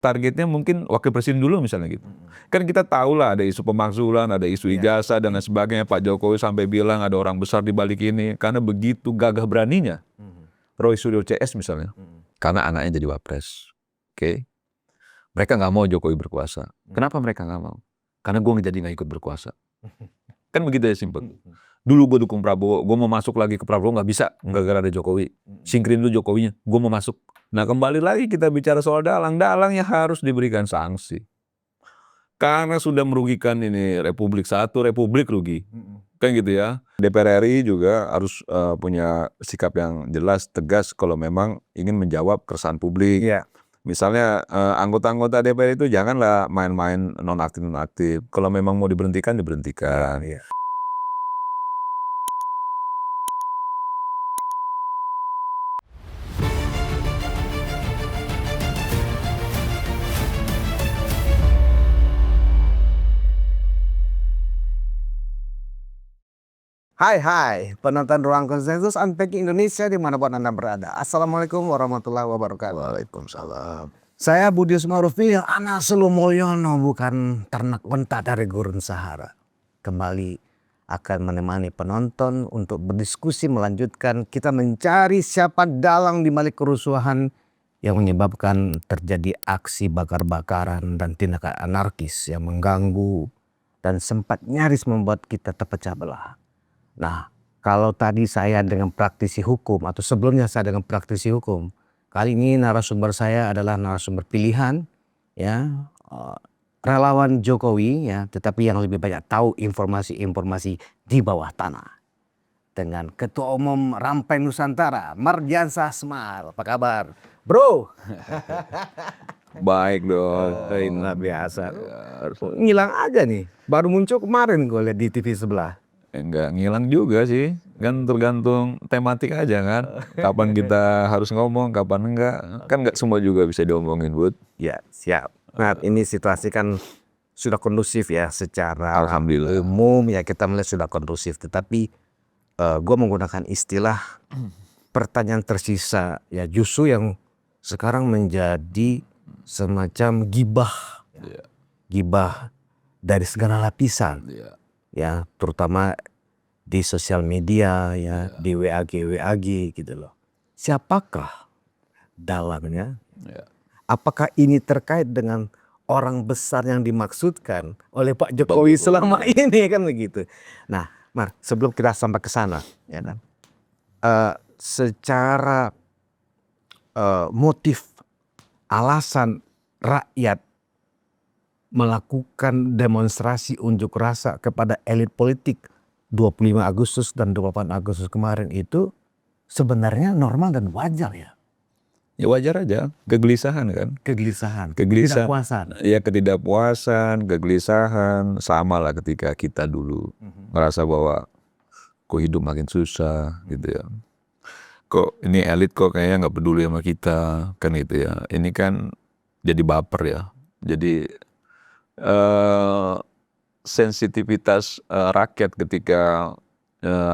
targetnya mungkin wakil presiden dulu misalnya gitu. Kan kita tahu lah ada isu pemakzulan, ada isu ijazah dan lain sebagainya. Pak Jokowi sampai bilang ada orang besar di balik ini karena begitu gagah beraninya. Roy Suryo CS misalnya, karena anaknya jadi wapres. Oke. Mereka nggak mau Jokowi berkuasa. Kenapa mereka nggak mau? Karena gue jadi nggak ikut berkuasa. Kan begitu ya, simpel. Dulu gue dukung Prabowo, gue mau masuk lagi ke Prabowo nggak bisa, gara-gara ada Jokowi. Singkirin dulu Jokowinya, gue mau masuk. Nah kembali lagi kita bicara soal dalangnya harus diberikan sanksi. Karena sudah merugikan ini Republik, satu Republik rugi. Kan gitu ya. DPR RI juga harus punya sikap yang jelas, tegas kalau memang ingin menjawab keresahan publik. Misalnya anggota-anggota DPR itu janganlah main-main nonaktif. Kalau memang mau diberhentikan, diberhentikan. Hai penonton Ruang Konsensus Unpack Indonesia dimanapun Anda berada. Assalamualaikum warahmatullahi wabarakatuh. Waalaikumsalam. Saya Budi Usmarufi, anak Sulu Mulyono, bukan ternak onta dari gurun Sahara. Kembali akan menemani penonton untuk berdiskusi melanjutkan kita mencari siapa dalang di balik kerusuhan yang menyebabkan terjadi aksi bakar-bakaran dan tindakan anarkis yang mengganggu dan sempat nyaris membuat kita terpecah belah. Nah, kalau tadi saya dengan praktisi hukum atau sebelumnya saya dengan praktisi hukum, kali ini narasumber saya adalah narasumber pilihan, ya, relawan Jokowi, ya, tetapi yang lebih banyak tahu informasi-informasi di bawah tanah. Dengan Ketua Umum Rampai Nusantara, Mardiansah Semar. Apa kabar, bro? Baik dong. Luar biasa. Ngilang aja nih. Baru muncul kemarin gue lihat di TV sebelah. Enggak ngilang juga sih, kan tergantung tematik aja kan. Kapan kita harus ngomong, kapan enggak. Kan enggak semua juga bisa diomongin, Bud. Ya, siap. Nah, ini situasi kan sudah kondusif ya secara Alhamdulillah. umum ya, kita melihat sudah kondusif. Tetapi gue menggunakan istilah pertanyaan tersisa ya, justru yang sekarang menjadi semacam gibah. Gibah dari segala lapisan. Ya, terutama di sosial media ya, di WAG gitu loh. Siapakah dalangnya? Apakah ini terkait dengan orang besar yang dimaksudkan oleh Pak Jokowi selama ini, kan begitu. Nah, Mar, sebelum kita sampai ke sana, ya kan, secara motif alasan rakyat melakukan demonstrasi unjuk rasa kepada elit politik 25 Agustus dan 28 Agustus kemarin itu sebenarnya normal dan wajar ya. Ya wajar aja, kegelisahan kan. Kegelisahan. Ketidakpuasan. Ya ketidakpuasan, kegelisahan, sama lah ketika kita dulu merasa bahwa kok hidup makin susah gitu ya. Kok ini elit kok kayaknya nggak peduli sama kita kan gitu ya. Ini kan jadi baper ya. Jadi sensitivitas rakyat ketika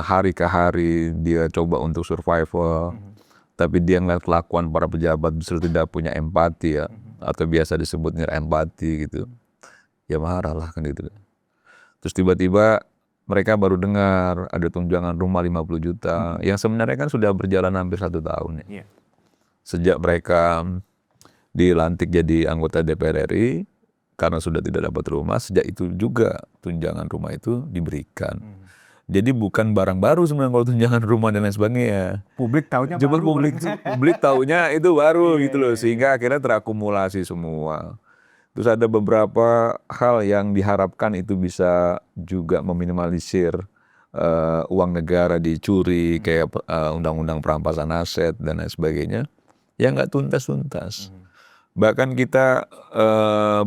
hari ke hari dia coba untuk survival, tapi dia ngeliat kelakuan para pejabat justru tidak punya empati ya, atau biasa disebutnya empati gitu, ya marah lah kan gitu. Terus tiba-tiba mereka baru dengar ada tunjangan rumah 50 juta, yang sebenarnya kan sudah berjalan hampir 1 tahun ya. Sejak mereka dilantik jadi anggota DPR RI, karena sudah tidak dapat rumah, sejak itu juga tunjangan rumah itu diberikan. Jadi bukan barang baru sebenarnya kalau tunjangan rumah dan lain sebagainya. Publik tahunya Cuma baru. publik tahunya itu baru gitu loh, sehingga akhirnya terakumulasi semua. Terus ada beberapa hal yang diharapkan itu bisa juga meminimalisir uang negara dicuri, kayak undang-undang perampasan aset dan lain sebagainya, ya nggak tuntas-tuntas. Bahkan kita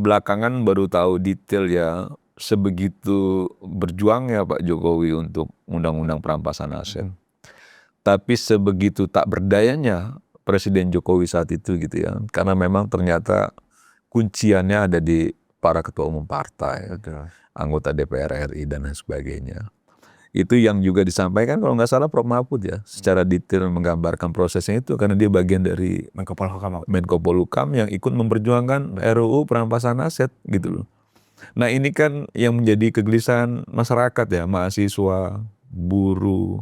belakangan baru tahu detail ya, sebegitu berjuangnya Pak Jokowi untuk undang-undang perampasan aset. Tapi sebegitu tak berdayanya Presiden Jokowi saat itu gitu ya. Karena memang ternyata kunciannya ada di para ketua umum partai, anggota DPR RI dan lain sebagainya. Itu yang juga disampaikan kalau nggak salah Prof. Mahfud ya, secara detail menggambarkan prosesnya itu karena dia bagian dari Menko Polhukam. Menko Polhukam yang ikut memperjuangkan RUU perampasan aset gitu loh. Nah ini kan yang menjadi kegelisahan masyarakat ya, mahasiswa, buruh.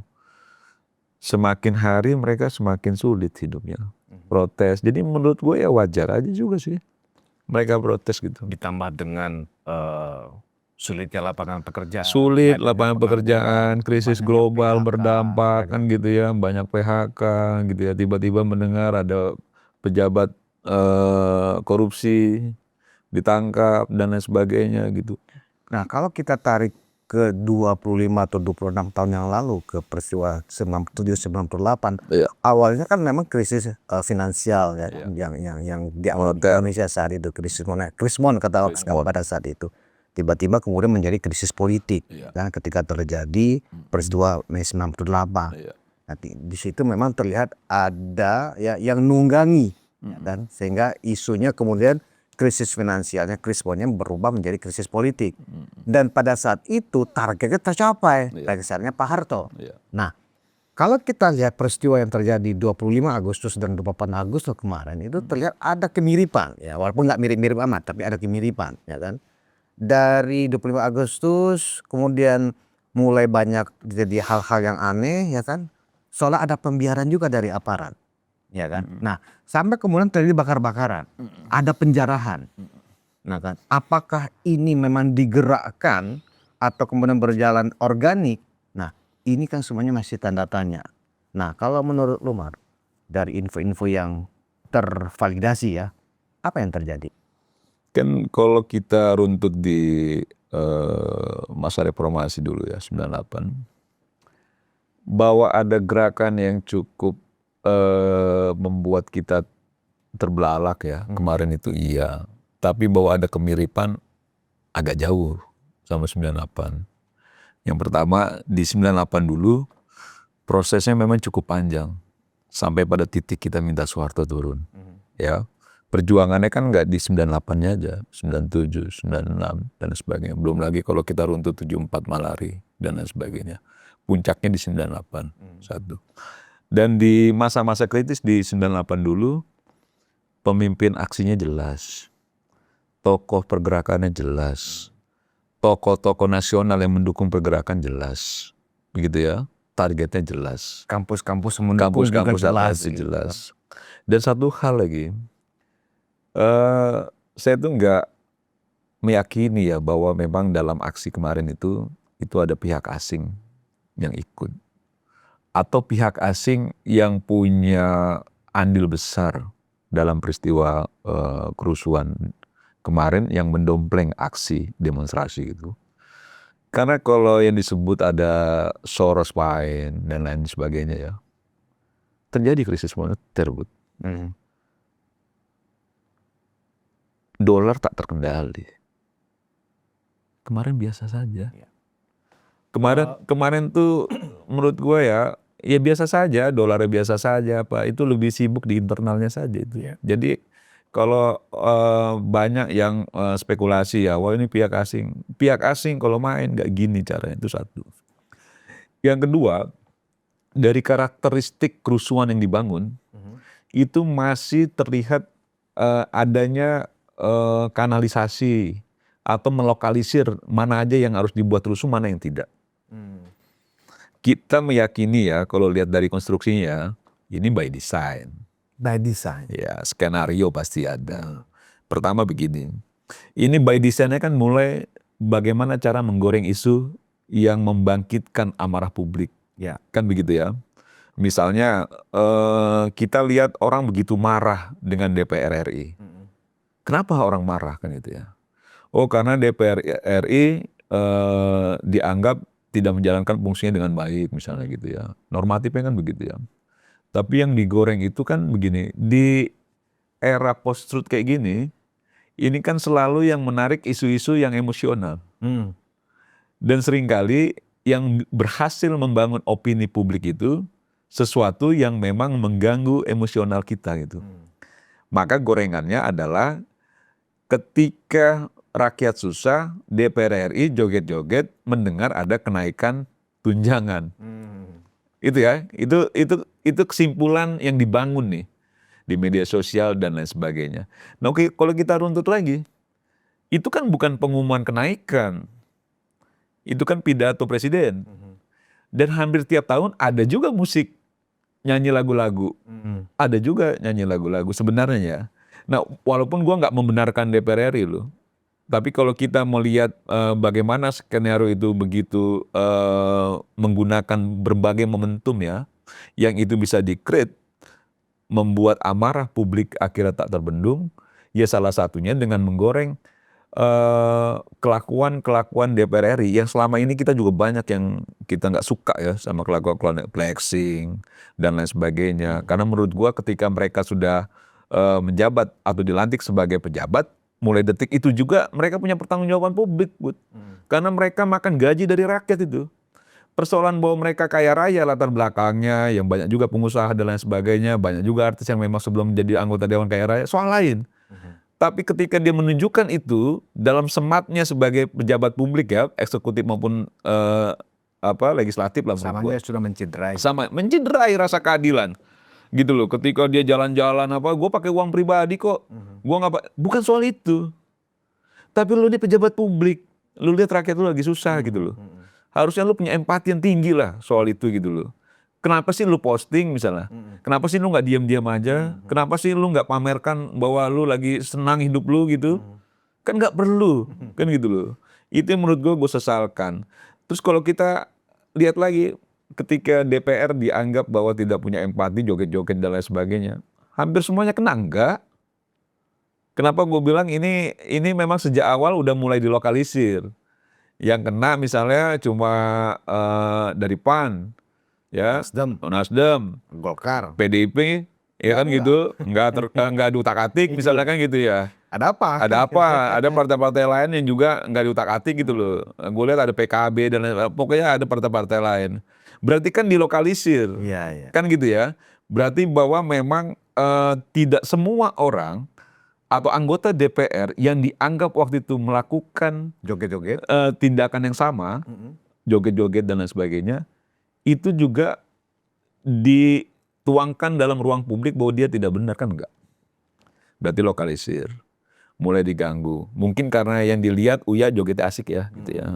Semakin hari mereka semakin sulit hidupnya. Protes. Jadi menurut gue ya wajar aja juga sih mereka protes gitu. Ditambah dengan sulitnya lapangan pekerjaan. Sulit adanya lapangan pekerjaan, krisis banyaknya global PHK, berdampak kan gitu ya, banyak PHK gitu ya. Tiba-tiba mendengar ada pejabat korupsi ditangkap dan lain sebagainya gitu. Nah, kalau kita tarik ke 25 atau 26 tahun yang lalu ke peristiwa 97-98, Iya. awalnya kan memang krisis finansial ya, Iya. yang di Indonesia saat itu krisis moneter, krismon kata orang pada saat itu. Tiba-tiba kemudian menjadi krisis politik, Iya. kan ketika terjadi peristiwa Mei 98. Iya. Nanti di situ memang terlihat ada ya yang nunggangi, ya kan, sehingga isunya kemudian krisis finansialnya, krismonnya berubah menjadi krisis politik. Dan pada saat itu targetnya tercapai, misalnya Pak Harto. Iya. Nah, kalau kita lihat peristiwa yang terjadi 25 Agustus dan 28 Agustus kemarin itu terlihat ada kemiripan, ya walaupun nggak mirip-mirip amat, tapi ada kemiripan, ya kan. Dari 25 Agustus kemudian mulai banyak jadi hal-hal yang aneh, ya kan. Soalnya ada pembiaran juga dari aparat, ya kan. Nah, sampai kemudian terjadi bakar-bakaran, ada penjarahan. Nah kan, apakah ini memang digerakkan atau kemudian berjalan organik? Nah, ini kan semuanya masih tanda tanya. Nah, kalau menurut lu, Mar, dari info-info yang tervalidasi ya, apa yang terjadi? Kan kalau kita runtut di masa reformasi dulu ya 98, bahwa ada gerakan yang cukup membuat kita terbelalak ya kemarin itu iya, tapi bahwa ada kemiripan agak jauh sama 98. Yang pertama di 98 dulu prosesnya memang cukup panjang sampai pada titik kita minta Soeharto turun. Ya, perjuangannya kan nggak di 98-nya aja, 97, 96 dan sebagainya. Belum lagi kalau kita runtut 74 Malari dan lain sebagainya. Puncaknya di 98 satu. Dan di masa-masa kritis di 98 dulu pemimpin aksinya jelas. Tokoh pergerakannya jelas. Tokoh-tokoh nasional yang mendukung pergerakan jelas. Begitu ya. Targetnya jelas. Kampus-kampus mendukung juga Kampus-kampus jelas. jelas. Dan satu hal lagi, saya tuh nggak meyakini ya bahwa memang dalam aksi kemarin itu ada pihak asing yang ikut. Atau pihak asing yang punya andil besar dalam peristiwa kerusuhan kemarin yang mendompleng aksi demonstrasi gitu. Karena kalau yang disebut ada Soros main dan lain sebagainya ya, terjadi krisis moneter, Bud. Dolar tak terkendali. Kemarin biasa saja. Kemarin tuh menurut gue ya biasa saja, dolarnya biasa saja, Pak. Itu lebih sibuk di internalnya saja itu. Jadi kalau banyak yang spekulasi ya, wah ini pihak asing. Pihak asing kalau main nggak gini caranya, itu satu. Yang kedua, dari karakteristik kerusuhan yang dibangun, itu masih terlihat adanya kanalisasi atau melokalisir mana aja yang harus dibuat rusuh, mana yang tidak. Kita meyakini ya, kalau lihat dari konstruksinya, ini by design. By design. Ya, skenario pasti ada. Pertama begini, ini by design-nya kan mulai bagaimana cara menggoreng isu yang membangkitkan amarah publik. Ya. Kan begitu ya. Misalnya kita lihat orang begitu marah dengan DPR RI. Kenapa orang marah kan itu ya? Oh karena DPR RI dianggap tidak menjalankan fungsinya dengan baik misalnya gitu ya. Normatifnya kan begitu ya. Tapi yang digoreng itu kan begini, di era post-truth kayak gini, ini kan selalu yang menarik isu-isu yang emosional. Dan seringkali yang berhasil membangun opini publik itu sesuatu yang memang mengganggu emosional kita gitu. Maka gorengannya adalah ketika rakyat susah, DPR RI joget-joget mendengar ada kenaikan tunjangan. Itu ya, itu kesimpulan yang dibangun nih di media sosial dan lain sebagainya. Nah oke, kalau kita runtut lagi, itu kan bukan pengumuman kenaikan, itu kan pidato presiden. Dan hampir tiap tahun ada juga musik nyanyi lagu-lagu, ada juga nyanyi lagu-lagu sebenarnya ya. Nah walaupun gua nggak membenarkan DPR RI loh, tapi kalau kita melihat bagaimana skenario itu begitu menggunakan berbagai momentum ya, yang itu bisa di-create, membuat amarah publik akhirnya tak terbendung, ya salah satunya dengan menggoreng kelakuan DPR RI yang selama ini kita juga banyak yang kita nggak suka ya sama kelakuan flexing dan lain sebagainya. Karena menurut gua ketika mereka sudah menjabat atau dilantik sebagai pejabat, mulai detik itu juga mereka punya pertanggungjawaban publik, Bud. Karena mereka makan gaji dari rakyat itu. Persoalan bahwa mereka kaya raya latar belakangnya, yang banyak juga pengusaha dan lain sebagainya, banyak juga artis yang memang sebelum menjadi anggota Dewan Kaya Raya, soal lain. Tapi ketika dia menunjukkan itu dalam sematnya sebagai pejabat publik ya, eksekutif maupun legislatif lah, Samanya sudah mencederai. sama mencederai rasa keadilan, gitu loh. Ketika dia jalan-jalan gue pakai uang pribadi kok, bukan soal itu. Tapi lu ini pejabat publik, lu lihat rakyat lu lagi susah gitu loh. Harusnya lu punya empati yang tinggi lah soal itu gitu loh. Kenapa sih lu posting misalnya? Kenapa sih lu nggak diam-diam aja? Kenapa sih lu nggak pamerkan bahwa lu lagi senang hidup lu gitu? Kan nggak perlu, kan gitu loh. Itu yang menurut gue sesalkan. Terus kalau kita lihat lagi, ketika DPR dianggap bahwa tidak punya empati, joget-joget dan lain sebagainya, hampir semuanya kena enggak. Kenapa gue bilang ini memang sejak awal udah mulai dilokalisir. Yang kena misalnya cuma dari PAN, ya, Nasdem, Golkar. PDIP, ya kan gitu, nggak diutak-atik misalnya kan gitu ya. Ada apa? Ada partai-partai lain yang juga nggak diutak-atik gitu loh. Gue lihat ada PKB dan pokoknya ada partai-partai lain. Berarti kan dilokalisir, Iya. kan gitu ya. Berarti bahwa memang tidak semua orang atau anggota DPR yang dianggap waktu itu melakukan Joget-joget. tindakan yang sama, joget-joget dan lain sebagainya, itu juga dituangkan dalam ruang publik bahwa dia tidak benar, kan enggak. Berarti lokalisir, mulai diganggu. Mungkin karena yang dilihat Uya jogetnya asik ya, gitu ya.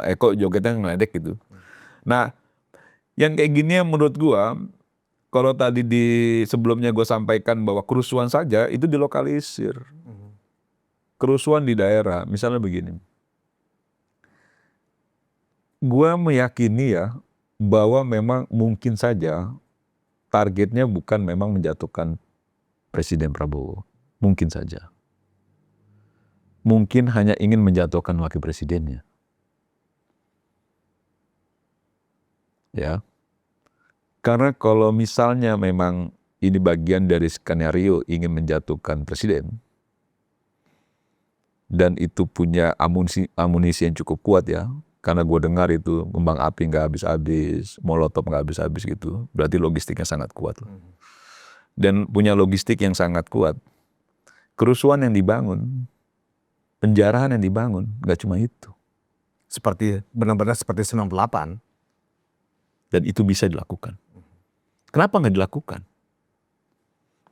Eko jogetnya ngeledek gitu. Nah, yang kayak gini yang menurut gua, kalau tadi sebelumnya gue sampaikan bahwa kerusuhan saja itu dilokalisir. Kerusuhan di daerah, misalnya begini. Gue meyakini ya bahwa memang mungkin saja targetnya bukan memang menjatuhkan Presiden Prabowo. Mungkin saja. Mungkin hanya ingin menjatuhkan wakil presidennya. Ya. Karena kalau misalnya memang ini bagian dari skenario ingin menjatuhkan presiden, dan itu punya amunisi yang cukup kuat ya, karena gue dengar itu kembang api nggak habis-habis, molotov nggak habis-habis gitu, berarti logistiknya sangat kuat. Dan punya logistik yang sangat kuat. Kerusuhan yang dibangun, penjarahan yang dibangun, nggak cuma itu. Benar-benar seperti 98. Dan itu bisa dilakukan. Kenapa nggak dilakukan?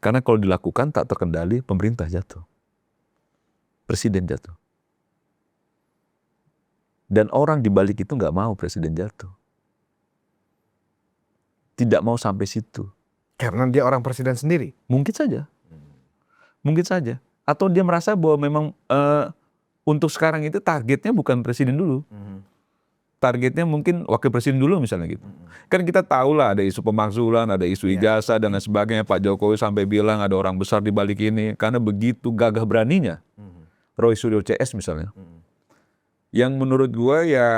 Karena kalau dilakukan tak terkendali, pemerintah jatuh. Presiden jatuh. Dan orang di balik itu nggak mau presiden jatuh. Tidak mau sampai situ. Karena dia orang presiden sendiri. Mungkin saja. Mungkin saja. Atau dia merasa bahwa memang untuk sekarang itu targetnya bukan presiden dulu. Targetnya mungkin wakil presiden dulu misalnya gitu. Kan kita tahu lah ada isu pemakzulan, ada isu ijazah dan lain sebagainya. Pak Jokowi sampai bilang ada orang besar di balik ini. Karena begitu gagah beraninya. Roy Suryo CS misalnya. Yang menurut gue ya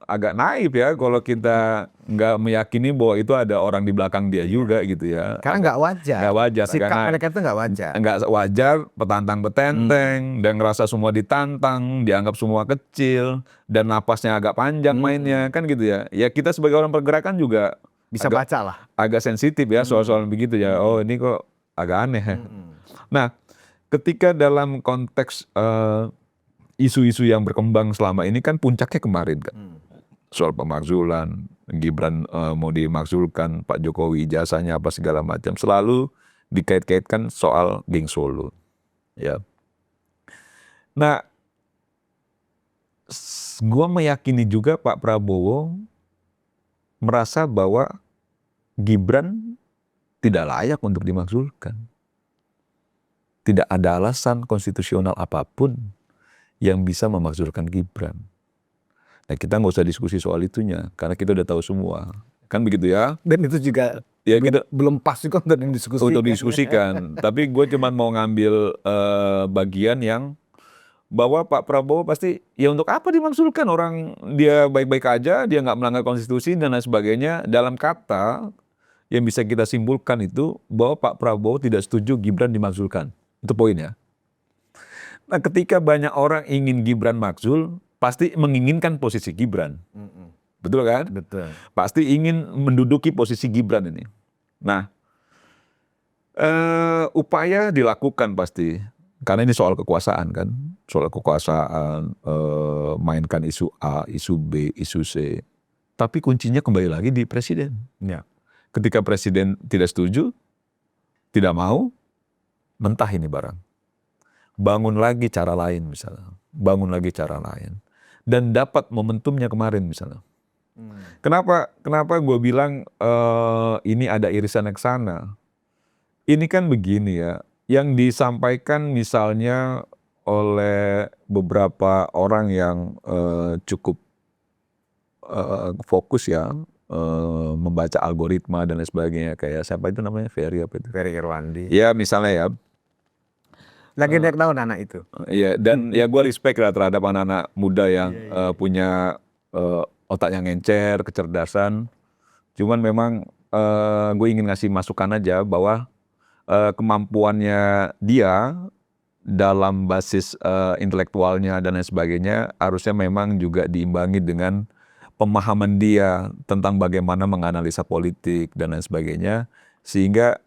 agak naif ya kalau kita nggak meyakini bahwa itu ada orang di belakang dia juga gitu ya. Karena nggak wajar. Nggak wajar. Sikap karena mereka itu nggak wajar. Nggak wajar, petantang petenteng, dan ngerasa semua ditantang, dianggap semua kecil, dan napasnya agak panjang mainnya, kan gitu ya. Ya kita sebagai orang pergerakan juga bisa baca lah. Agak sensitif ya soal-soal begitu ya. Oh ini kok agak aneh. Nah, ketika dalam konteks isu-isu yang berkembang selama ini kan puncaknya kemarin kan. soal pemakzulan, Gibran mau dimakzulkan, Pak Jokowi ijazahnya apa segala macam, selalu dikait-kaitkan soal geng Solo. Ya. Nah, gua meyakini juga Pak Prabowo merasa bahwa Gibran tidak layak untuk dimakzulkan. Tidak ada alasan konstitusional apapun yang bisa memakzulkan Gibran. Nah, kita nggak usah diskusi soal itunya, karena kita udah tahu semua. Kan begitu ya? Dan itu juga Ya kita belum pas juga untuk didiskusikan. untuk didiskusikan. Tapi gue cuma mau ngambil bagian yang bahwa Pak Prabowo pasti, ya untuk apa dimakzulkan, orang dia baik-baik aja, dia nggak melanggar konstitusi dan lain sebagainya. Dalam kata yang bisa kita simpulkan itu bahwa Pak Prabowo tidak setuju Gibran dimakzulkan. Itu poinnya. Nah, ketika banyak orang ingin Gibran makzul, pasti menginginkan posisi Gibran. Betul kan? Betul. Pasti ingin menduduki posisi Gibran ini. Nah, upaya dilakukan pasti. Karena ini soal kekuasaan kan. Soal kekuasaan, mainkan isu A, isu B, isu C. Tapi kuncinya kembali lagi di presiden. Ya. Ketika presiden tidak setuju, tidak mau, mentah ini barang. Bangun lagi cara lain misalnya. Bangun lagi cara lain. Dan dapat momentumnya kemarin misalnya. Kenapa gue bilang ini ada irisan ke sana? Ini kan begini ya, yang disampaikan misalnya oleh beberapa orang yang cukup fokus ya, membaca algoritma dan lain sebagainya, kayak siapa itu namanya, Ferry apa itu? Ferry Irwandi. Ya misalnya ya. Lagi naik daun anak itu. Iya, dan ya gue respect lah terhadap anak-anak muda yang punya otak yang encer, kecerdasan. Cuman memang gue ingin ngasih masukan aja bahwa kemampuannya dia dalam basis intelektualnya dan lain sebagainya harusnya memang juga diimbangi dengan pemahaman dia tentang bagaimana menganalisa politik dan lain sebagainya, sehingga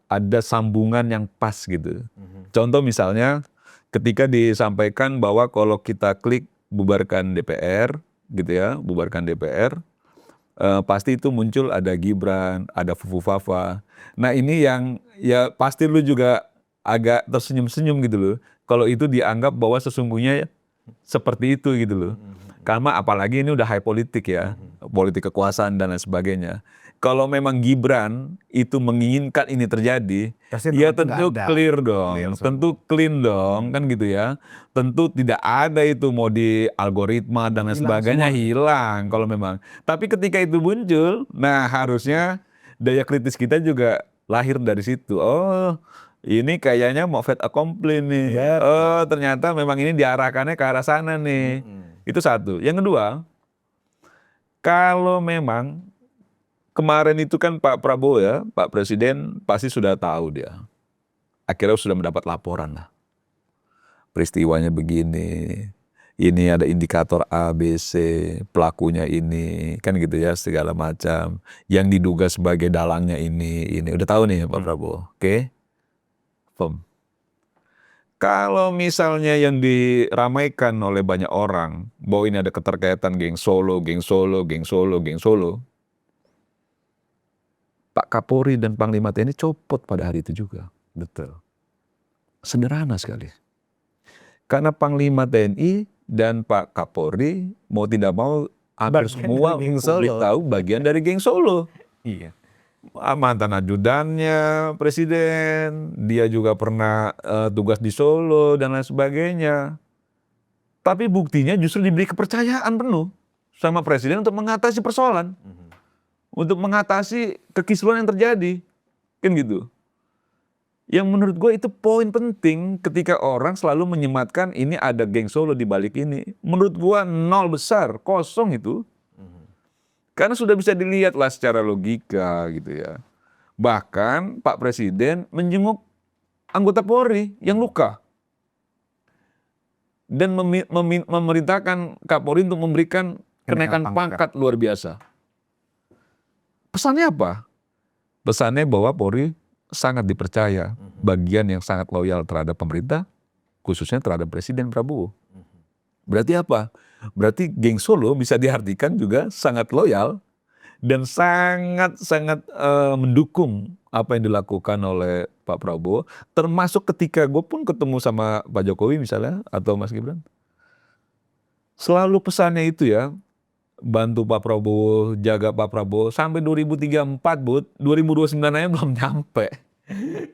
ada sambungan yang pas gitu. Contoh misalnya ketika disampaikan bahwa kalau kita klik bubarkan DPR gitu ya, bubarkan DPR, pasti itu muncul ada Gibran, ada Fufu Fafa. Nah ini yang ya pasti lu juga agak tersenyum-senyum gitu loh, kalau itu dianggap bahwa sesungguhnya seperti itu gitu loh. Karena apalagi ini udah high politik ya, politik kekuasaan dan lain sebagainya. Kalau memang Gibran itu menginginkan ini terjadi, Pasti ya tentu tentu nggak ada. clear dong, Clear tentu clean dong, kan gitu ya. Tentu tidak ada itu mau di algoritma dan lain Hilang sebagainya, semua. hilang kalau memang. Tapi ketika itu muncul, nah harusnya daya kritis kita juga lahir dari situ. Oh, ini kayaknya mau fait accompli nih. Betul. Oh, ternyata memang ini diarahkannya ke arah sana nih. Itu satu. Yang kedua, kalau memang kemarin itu kan Pak Prabowo ya, Pak Presiden pasti sudah tahu dia. Akhirnya sudah mendapat laporan lah. Peristiwanya begini, ini ada indikator A, B, C, pelakunya ini, kan gitu ya, segala macam. Yang diduga sebagai dalangnya ini. Udah tahu nih Pak Prabowo, oke? Firm. Kalau misalnya yang diramaikan oleh banyak orang, bahwa ini ada keterkaitan geng Solo, geng Solo, geng Solo, geng Solo, Pak Kapolri dan Panglima TNI copot pada hari itu juga. Betul. Sederhana sekali. Karena Panglima TNI dan Pak Kapolri mau tidak mau hampir Bagian semua dari geng publik Solo. tahu bagian dari geng Solo. Iya. Mantan ajudannya presiden, dia juga pernah tugas di Solo dan lain sebagainya. Tapi buktinya justru diberi kepercayaan penuh sama presiden untuk mengatasi persoalan. Untuk mengatasi kekisruhan yang terjadi, kan gitu. Yang menurut gue itu poin penting ketika orang selalu menyematkan ini ada geng Solo di balik ini. Menurut gue nol besar, kosong itu. Karena sudah bisa dilihat lah secara logika gitu ya. Bahkan Pak Presiden menjenguk anggota Polri yang luka. Dan memerintahkan Kapolri untuk memberikan kenaikan pangkat luar biasa. Pesannya apa? Pesannya bahwa Polri sangat dipercaya, bagian yang sangat loyal terhadap pemerintah, khususnya terhadap Presiden Prabowo. Berarti apa? Berarti geng Solo bisa diartikan juga sangat loyal dan sangat-sangat mendukung apa yang dilakukan oleh Pak Prabowo. Termasuk ketika gue pun ketemu sama Pak Jokowi misalnya atau Mas Gibran, selalu pesannya itu ya, bantu Pak Prabowo, jaga Pak Prabowo sampai 2034, Bud. 2029 aja belum nyampe.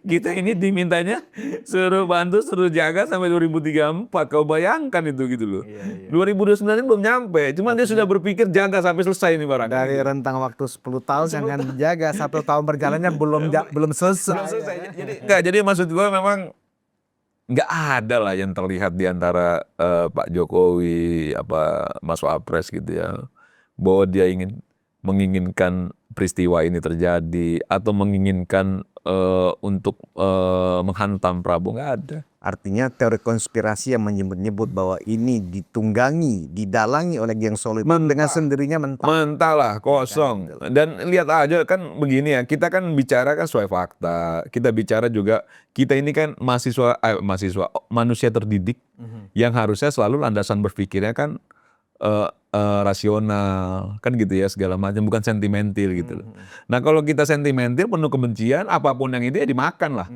Kita ini dimintanya suruh bantu, suruh jaga sampai 2034. Kau bayangkan itu gitu loh. Iya, iya. 2029 belum nyampe. Cuman dia sudah berpikir jaga sampai selesai ini barang. Dari rentang waktu 10 tahun yang akan dijaga, 1 tahun berjalannya belum selesai. Belum selesai. Jadi maksud gue memang nggak ada lah yang terlihat di antara Pak Jokowi, Mas Wapres gitu ya, bahwa dia menginginkan peristiwa ini terjadi atau menginginkan untuk menghantam Prabowo, nggak ada. Artinya teori konspirasi yang menyebut-nyebut bahwa ini ditunggangi, didalangi oleh geng Solo itu dengan sendirinya Mentah lah, kosong. Dan lihat aja kan begini ya, kita kan bicara kan sesuai fakta. Kita bicara juga, kita ini kan manusia terdidik yang harusnya selalu landasan berpikirnya kan rasional, kan gitu ya, segala macam, bukan sentimental gitu loh. Nah kalau kita sentimental penuh kebencian, apapun yang itu ya dimakan lah,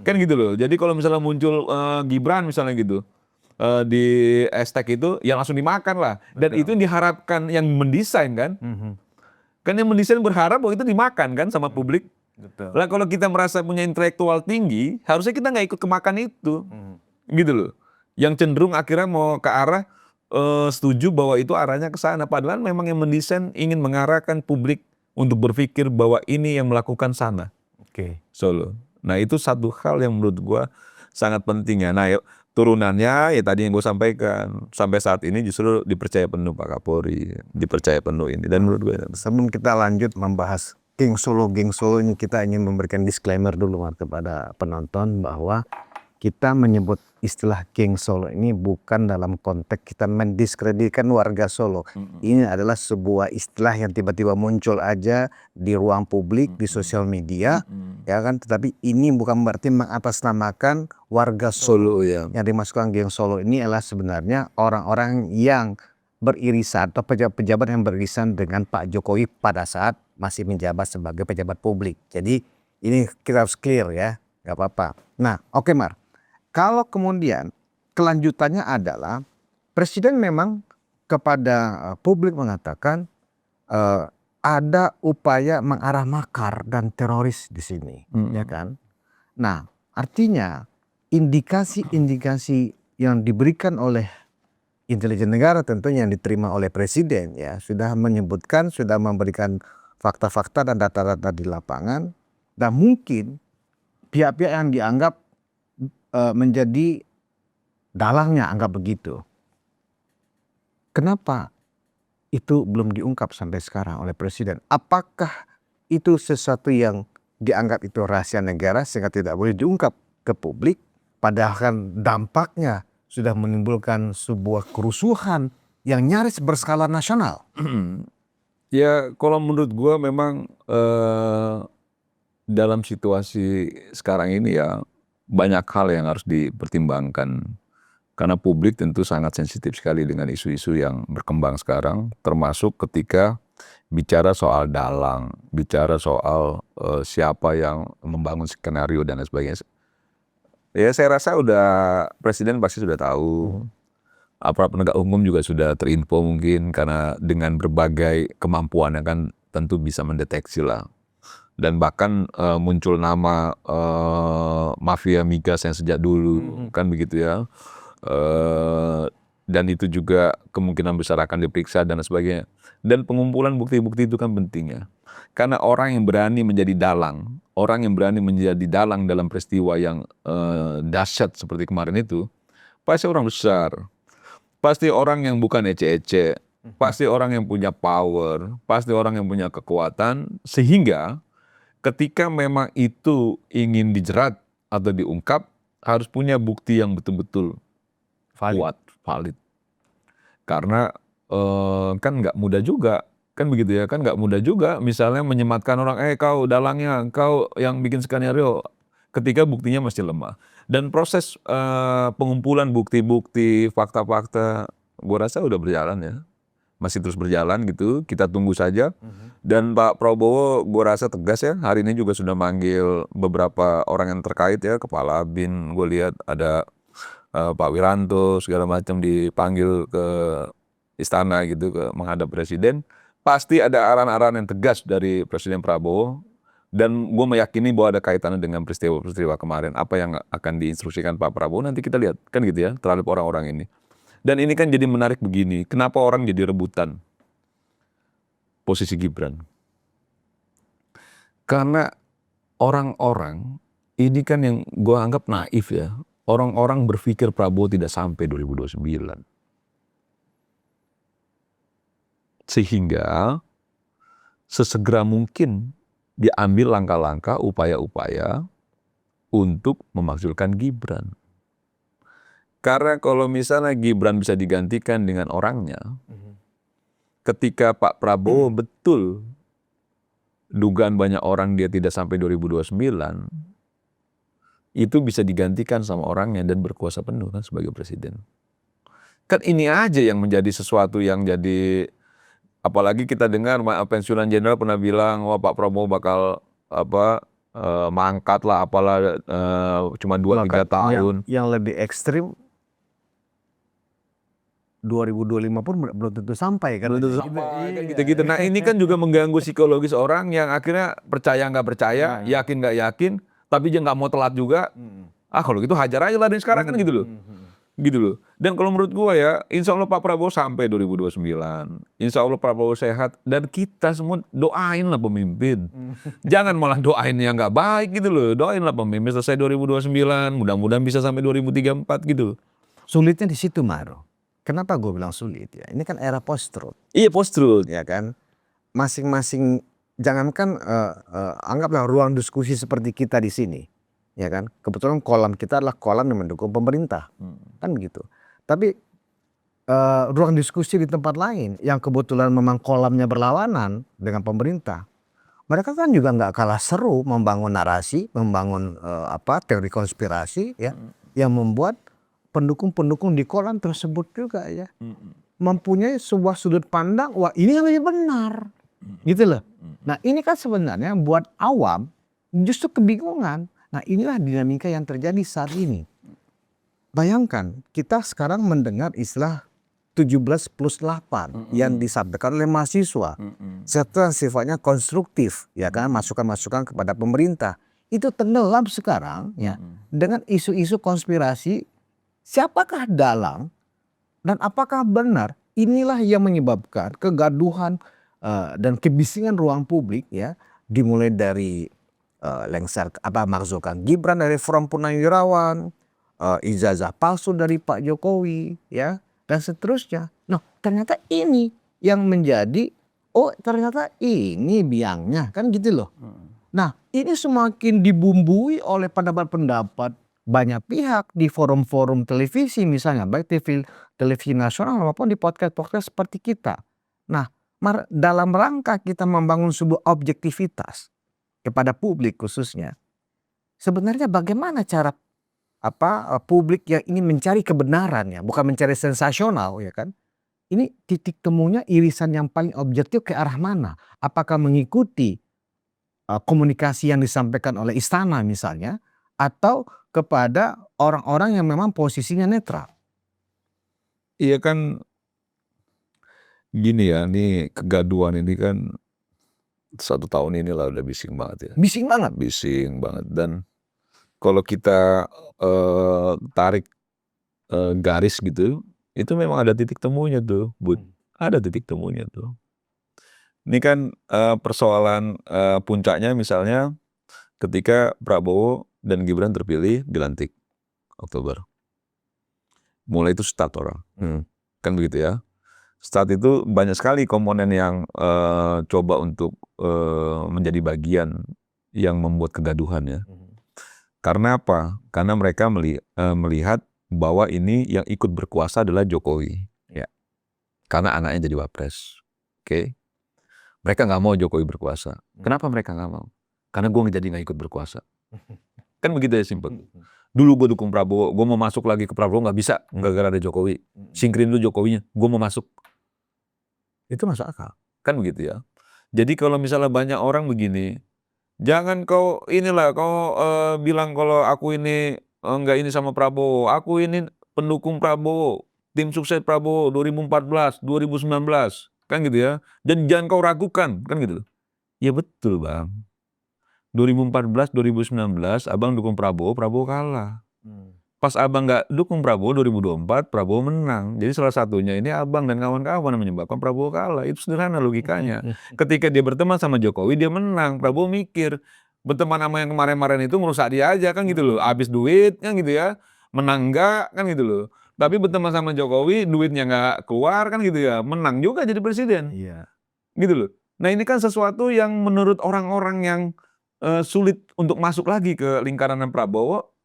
kan gitu loh. Jadi kalau misalnya muncul Gibran misalnya gitu di hashtag itu, ya langsung dimakan lah. Dan itu yang diharapkan yang mendesain kan, kan yang mendesain berharap bahwa itu dimakan kan sama publik. Betul. Lah kalau kita merasa punya intelektual tinggi, harusnya kita nggak ikut kemakan itu, gitu loh. Yang cenderung akhirnya mau ke arah setuju bahwa itu arahnya ke sana, padahal memang yang mendesain ingin mengarahkan publik untuk berpikir bahwa ini yang melakukan sana. Oke. Solo. Nah itu satu hal yang menurut gua sangat penting ya. Nah turunannya ya tadi yang gue sampaikan, sampai saat ini justru dipercaya penuh Pak Kapolri, dipercaya penuh ini, dan menurut gue Sebelum kita lanjut membahas geng Solo ini, kita ingin memberikan disclaimer dulu Mas, kepada penonton bahwa kita menyebut istilah geng Solo ini bukan dalam konteks kita mendiskreditkan warga Solo. Ini adalah sebuah istilah yang tiba-tiba muncul aja di ruang publik, di sosial media, ya kan. Tetapi ini bukan berarti mengatasnamakan warga Solo. ya. Yang dimasukkan geng Solo ini adalah sebenarnya orang-orang yang beririsan atau pejabat-pejabat yang beririsan dengan Pak Jokowi pada saat masih menjabat sebagai pejabat publik. Jadi ini kita harus clear ya, nggak apa-apa. Nah, oke Mar. Kalau kemudian kelanjutannya adalah Presiden memang kepada publik mengatakan ada upaya mengarah makar dan teroris di sini, ya kan? Nah, artinya indikasi-indikasi yang diberikan oleh intelijen negara tentunya yang diterima oleh Presiden ya sudah menyebutkan, sudah memberikan fakta-fakta dan data-data di lapangan, dan mungkin pihak-pihak yang dianggap menjadi dalangnya, anggap begitu. Kenapa itu belum diungkap sampai sekarang oleh Presiden? Apakah itu sesuatu yang dianggap itu rahasia negara sehingga tidak boleh diungkap ke publik? Padahal kan dampaknya sudah menimbulkan sebuah kerusuhan yang nyaris berskala nasional. Ya kalau menurut gue memang dalam situasi sekarang ini ya banyak hal yang harus dipertimbangkan. Karena publik tentu sangat sensitif sekali dengan isu-isu yang berkembang sekarang, termasuk ketika bicara soal dalang, bicara soal siapa yang membangun skenario dan lain sebagainya. Ya saya rasa Presiden pasti sudah tahu, aparat penegak hukum juga sudah terinfo mungkin, karena dengan berbagai kemampuannya kan tentu bisa mendeteksi lah. Dan bahkan muncul nama mafia migas yang sejak dulu, kan begitu ya. Dan itu juga kemungkinan besar akan diperiksa dan sebagainya. Dan pengumpulan bukti-bukti itu kan penting ya. Karena orang yang berani menjadi dalang, orang yang berani menjadi dalang dalam peristiwa yang dahsyat seperti kemarin itu, pasti orang besar. Pasti orang yang bukan ece-ece, pasti orang yang punya power, pasti orang yang punya kekuatan, sehingga ketika memang itu ingin dijerat atau diungkap, harus punya bukti yang betul-betul kuat, valid. Karena kan nggak mudah juga, kan begitu ya, kan nggak mudah juga misalnya menyematkan orang, kau dalangnya, kau yang bikin skenario, ketika buktinya masih lemah. Dan proses pengumpulan bukti-bukti, fakta-fakta gua rasa udah berjalan ya. Masih terus berjalan gitu, kita tunggu saja. Dan Pak Prabowo gua rasa tegas ya, hari ini juga sudah manggil beberapa orang yang terkait ya, Kepala BIN, gue lihat ada Pak Wiranto segala macam dipanggil ke istana gitu ke menghadap presiden. Pasti ada arahan-arahan yang tegas dari Presiden Prabowo, dan gue meyakini bahwa ada kaitannya dengan peristiwa-peristiwa kemarin. Apa yang akan diinstruksikan Pak Prabowo nanti kita lihat kan gitu ya terhadap orang-orang ini. Dan ini kan jadi menarik begini, kenapa orang jadi rebutan posisi Gibran? Karena orang-orang ini kan yang gue anggap naif ya. Orang-orang berpikir Prabowo tidak sampai 2029. Sehingga sesegera mungkin diambil langkah-langkah, upaya-upaya untuk memakzulkan Gibran. Karena kalau misalnya Gibran bisa digantikan dengan orangnya, ketika Pak Prabowo betul dugaan banyak orang dia tidak sampai 2029, itu bisa digantikan sama orangnya dan berkuasa penuh kan sebagai presiden. Kan ini aja yang menjadi sesuatu yang jadi, apalagi kita dengar pensiunan jenderal pernah bilang, wah Pak Prabowo bakal mangkat lah apalah cuma 2-3 tahun. Yang lebih ekstrim 2025 pun belum tentu sampai kan. Belum tentu sampai kan gitu-gitu. Nah ini kan juga mengganggu psikologis orang yang akhirnya percaya nggak percaya, yakin nggak yakin, tapi dia nggak mau telat juga. Kalau gitu hajar aja lah dari sekarang kan gitu loh. Gitu loh. Dan kalau menurut gua ya, insya Allah Pak Prabowo sampai 2029. Insya Allah Pak Prabowo sehat. Dan kita semua doain lah pemimpin. Jangan malah doain yang nggak baik gitu loh. Doain lah pemimpin selesai 2029. Mudah-mudahan bisa sampai 2034 gitu. Sulitnya di situ, Maro. Kenapa gue bilang sulit ya? Ini kan era post-truth. Iya post-truth. Ya kan? Masing-masing, jangankan anggaplah ruang diskusi seperti kita di sini. Ya kan? Kebetulan kolam kita adalah kolam yang mendukung pemerintah. Kan begitu. Tapi ruang diskusi di tempat lain yang kebetulan memang kolamnya berlawanan dengan pemerintah, mereka kan juga nggak kalah seru membangun narasi, membangun teori konspirasi ya, yang membuat pendukung-pendukung di kolam tersebut juga ya mempunyai sebuah sudut pandang, wah ini yang lebih benar, gitu loh. Nah ini kan sebenarnya buat awam justru kebingungan. Nah inilah dinamika yang terjadi saat ini. Bayangkan kita sekarang mendengar istilah 17+8 yang disampaikan oleh mahasiswa, serta sifatnya konstruktif, ya kan, masukan-masukan kepada pemerintah. Itu tenggelam sekarang ya dengan isu-isu konspirasi. Siapakah dalang dan apakah benar? Inilah yang menyebabkan kegaduhan dan kebisingan ruang publik ya, dimulai dari lengser maksudkan Gibran dari Forum Purnawirawan, ijazah palsu dari Pak Jokowi ya, dan seterusnya. Nah ternyata ini yang menjadi, oh ternyata ini biangnya kan gitu loh. Nah ini semakin dibumbui oleh pendapat-pendapat banyak pihak di forum-forum televisi misalnya, baik televisi nasional maupun di podcast-podcast seperti kita. Nah dalam rangka kita membangun sebuah objektivitas kepada publik khususnya, sebenarnya bagaimana cara publik yang ingin mencari kebenaran ya, bukan mencari sensasional ya kan. Ini titik temunya, irisan yang paling objektif ke arah mana? Apakah mengikuti komunikasi yang disampaikan oleh istana misalnya, atau kepada orang-orang yang memang posisinya netral? Iya kan gini ya, ini kegaduhan ini kan 1 tahun inilah udah bising banget ya. Bising banget. Bising banget. Dan kalau kita tarik garis gitu, itu memang ada titik temunya tuh, Bud. Ada titik temunya tuh. Ini kan persoalan puncaknya misalnya ketika Prabowo dan Gibran terpilih dilantik Oktober. Mulai itu start orang. Kan begitu ya. Start itu banyak sekali komponen yang coba untuk menjadi bagian yang membuat kegaduhan ya. Karena apa? Karena mereka melihat bahwa ini yang ikut berkuasa adalah Jokowi. Ya. Karena anaknya jadi wapres. Oke. Mereka nggak mau Jokowi berkuasa. Kenapa mereka nggak mau? Karena gue jadi nggak ikut berkuasa. Kan begitu ya, simpel. Dulu gue dukung Prabowo, gue mau masuk lagi ke Prabowo nggak bisa, gara-gara ada Jokowi. Singkirin dulu Jokowinya, gue mau masuk. Itu masuk akal, kan begitu ya. Jadi kalau misalnya banyak orang begini, jangan kau bilang kalau aku ini nggak ini sama Prabowo, aku ini pendukung Prabowo, tim sukses Prabowo 2014, 2019, kan gitu ya. Dan jangan kau ragukan, kan gitu. Ya betul bang. 2014, 2019, abang dukung Prabowo, Prabowo kalah. Pas abang nggak dukung Prabowo 2024, Prabowo menang. Jadi salah satunya ini abang dan kawan-kawan yang menyebabkan Prabowo kalah. Itu sederhana logikanya. Ketika dia berteman sama Jokowi, dia menang. Prabowo mikir, berteman sama yang kemarin-kemarin itu merusak dia aja kan gitu loh. Habis duit kan gitu ya. Menang enggak kan gitu loh. Tapi berteman sama Jokowi, duitnya nggak keluar kan gitu ya. Menang juga jadi presiden. Iya. Gitu loh. Nah ini kan sesuatu yang menurut orang-orang yang sulit untuk masuk lagi ke lingkaran Prabowo,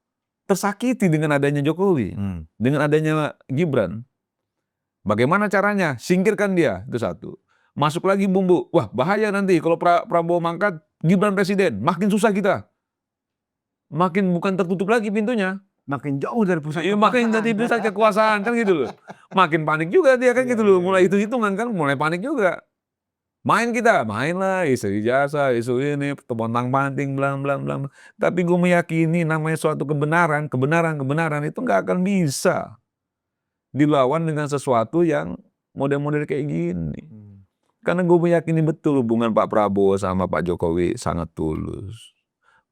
tersakiti dengan adanya Jokowi, dengan adanya Gibran. Bagaimana caranya? Singkirkan dia, itu satu. Masuk lagi bumbu, wah bahaya nanti kalau Prabowo mangkat, Gibran presiden, makin susah kita. Makin bukan tertutup lagi pintunya. Makin jauh dari pusat Iya, makin dari pusat kekuasaan kan gitu loh. Makin panik juga dia kan gitu loh. Mulai hitung-hitungan kan, mulai panik juga. Main kita, main lah, isu ijazah, isu ini, pontang-panting, blang, blang, blang. Tapi gue meyakini namanya suatu kebenaran itu nggak akan bisa dilawan dengan sesuatu yang model-model kayak gini. Karena gue meyakini betul hubungan Pak Prabowo sama Pak Jokowi sangat tulus.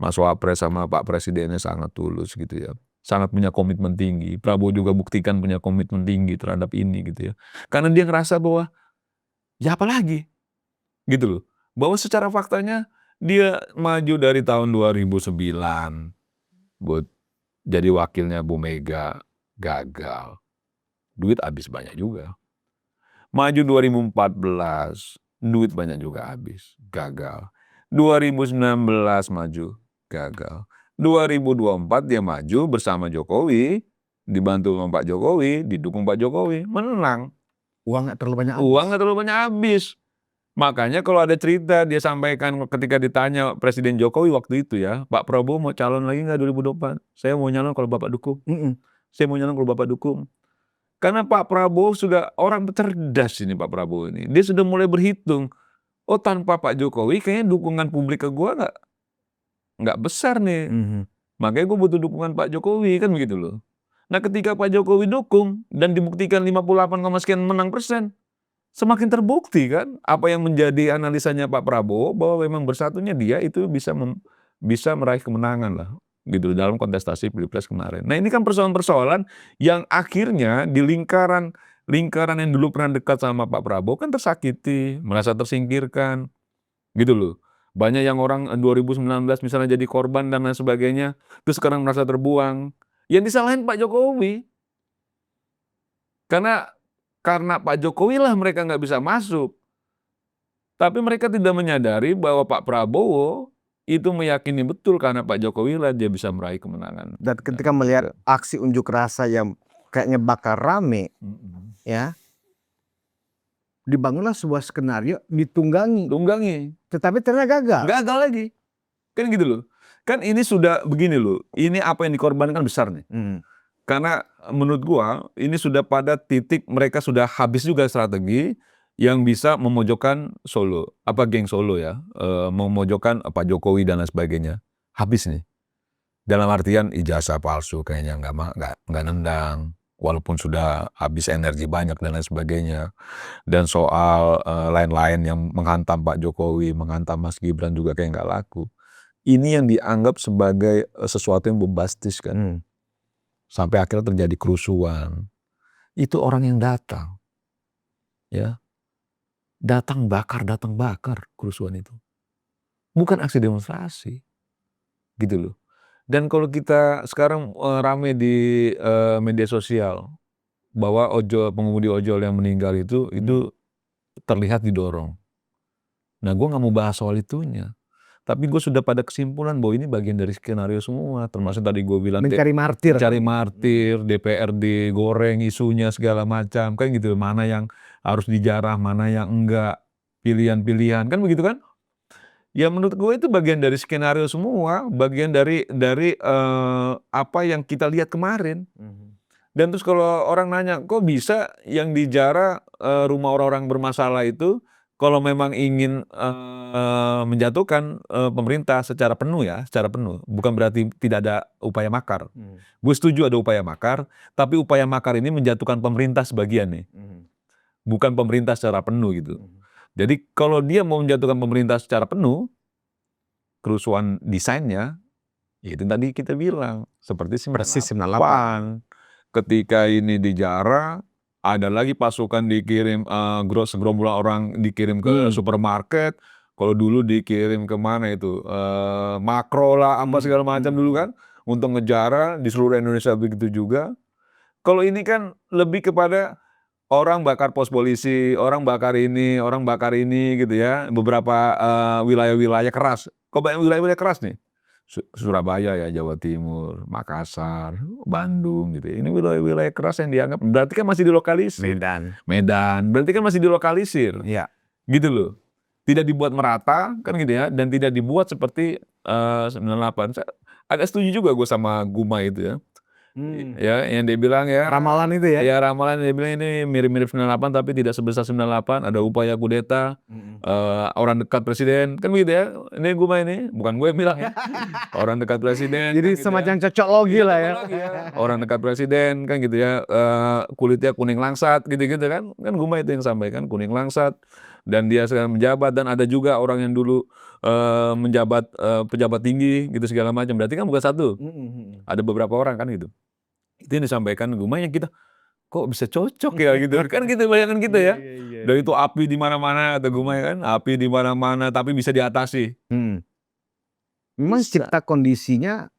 Mas Wapres sama Pak Presidennya sangat tulus gitu ya. Sangat punya komitmen tinggi. Prabowo juga buktikan punya komitmen tinggi terhadap ini gitu ya. Karena dia ngerasa bahwa, ya apa lagi? Gitu loh. Bahwa secara faktanya dia maju dari tahun 2009 buat jadi wakilnya Bu Mega, gagal. Duit habis banyak juga. Maju 2014, duit banyak juga habis, gagal. 2019 maju, gagal. 2024 dia maju bersama Jokowi, dibantu sama Pak Jokowi, didukung Pak Jokowi, menang. Uang nggak terlalu banyak. Uang nggak terlalu banyak habis. Makanya kalau ada cerita dia sampaikan ketika ditanya Presiden Jokowi waktu itu ya, Pak Prabowo mau calon lagi nggak 2024? Saya mau nyalon kalau Bapak dukung. Saya mau nyalon kalau Bapak dukung. Karena Pak Prabowo sudah orang cerdas ini Pak Prabowo ini. Dia sudah mulai berhitung. Oh tanpa Pak Jokowi kayaknya dukungan publik ke gua nggak besar nih. Makanya gue butuh dukungan Pak Jokowi kan begitu loh. Nah ketika Pak Jokowi dukung dan dibuktikan 58, sekian menang persen. Semakin terbukti kan apa yang menjadi analisanya Pak Prabowo bahwa memang bersatunya dia itu bisa meraih kemenangan lah gitu dalam kontestasi Pilpres kemarin. Nah ini kan persoalan-persoalan yang akhirnya di lingkaran yang dulu pernah dekat sama Pak Prabowo kan tersakiti, merasa tersingkirkan gitu loh. Banyak yang orang 2019 misalnya jadi korban dan lain sebagainya, terus sekarang merasa terbuang. Yang disalahin Pak Jokowi. Karena Pak Jokowi lah mereka nggak bisa masuk. Tapi mereka tidak menyadari bahwa Pak Prabowo itu meyakini betul karena Pak Jokowi lah dia bisa meraih kemenangan. Dan ketika melihat aksi unjuk rasa yang kayaknya bakal rame, ya, dibangunlah sebuah skenario ditunggangi. Tetapi ternyata gagal. Gagal lagi. Kan gitu loh. Kan ini sudah begini loh. Ini apa yang dikorbankan besar nih. Karena menurut gua ini sudah pada titik mereka sudah habis juga strategi yang bisa memojokkan Solo, geng Solo ya, memojokkan Pak Jokowi dan lain sebagainya. Habis nih. Dalam artian ijazah palsu kayaknya nggak nendang, walaupun sudah habis energi banyak dan lain sebagainya. Dan soal lain-lain yang menghantam Pak Jokowi, menghantam Mas Gibran juga kayak nggak laku. Ini yang dianggap sebagai sesuatu yang bombastis kan. Sampai akhirnya terjadi kerusuhan. Itu orang yang datang. Ya. Datang bakar kerusuhan itu. Bukan aksi demonstrasi. Gitu loh. Dan kalau kita sekarang rame di media sosial bahwa pengemudi ojol yang meninggal itu terlihat didorong. Nah, gue nggak mau bahas soal itunya. Tapi gue sudah pada kesimpulan bahwa ini bagian dari skenario semua. Termasuk tadi gue bilang mencari martir. DPRD goreng isunya segala macam. Kan gitu, mana yang harus dijarah, mana yang enggak. Pilihan-pilihan, kan begitu kan? Ya menurut gue itu bagian dari skenario semua, bagian dari apa yang kita lihat kemarin. Dan terus kalau orang nanya, kok bisa yang dijarah rumah orang-orang bermasalah itu kalau memang ingin menjatuhkan pemerintah secara penuh ya, secara penuh. Bukan berarti tidak ada upaya makar. Gue setuju ada upaya makar, tapi upaya makar ini menjatuhkan pemerintah sebagian nih, bukan pemerintah secara penuh gitu. Jadi kalau dia mau menjatuhkan pemerintah secara penuh, kerusuhan desainnya, ya itu tadi kita bilang seperti Persis 98. Ketika ini dijarah, ada lagi pasukan dikirim, segerombolan orang dikirim ke supermarket. Kalau dulu dikirim ke mana itu, Makro lah, apa segala macam dulu kan, untuk ngejarah di seluruh Indonesia begitu juga. Kalau ini kan lebih kepada orang bakar pos polisi, orang bakar ini gitu ya, beberapa wilayah-wilayah keras. Kok banyak wilayah-wilayah keras nih? Surabaya ya, Jawa Timur, Makassar, Bandung gitu ya. Ini wilayah-wilayah keras yang dianggap berarti kan masih dilokalisir. Medan, berarti kan masih dilokalisir. Ya. Gitu loh. Tidak dibuat merata kan gitu ya, dan tidak dibuat seperti 98. Saya agak setuju juga gue sama Guma itu ya. Ya, yang dia bilang ya. Ramalan itu ya? Ya, ramalan dia bilang ini mirip-mirip 98 tapi tidak sebesar 98, ada upaya kudeta, orang dekat presiden, kan begitu ya. Ini Guma ini, bukan gue yang bilang ya. Orang dekat presiden. Jadi kan gitu semacam ya. cocok logi lah ya. Orang dekat presiden kan gitu ya, kulitnya kuning langsat gitu-gitu kan. Kan Guma itu yang sampaikan, kuning langsat. Dan dia sekarang menjabat, dan ada juga orang yang dulu menjabat pejabat tinggi gitu segala macam. Berarti kan bukan satu. Ada beberapa orang kan gitu. Itu yang disampaikan Guma yang kita kok bisa cocok ya gitu kan, gitu bayangan kita ya. Dan itu api di mana-mana kata Guma ya kan, api di mana-mana tapi bisa diatasi. Memang cipta kondisinya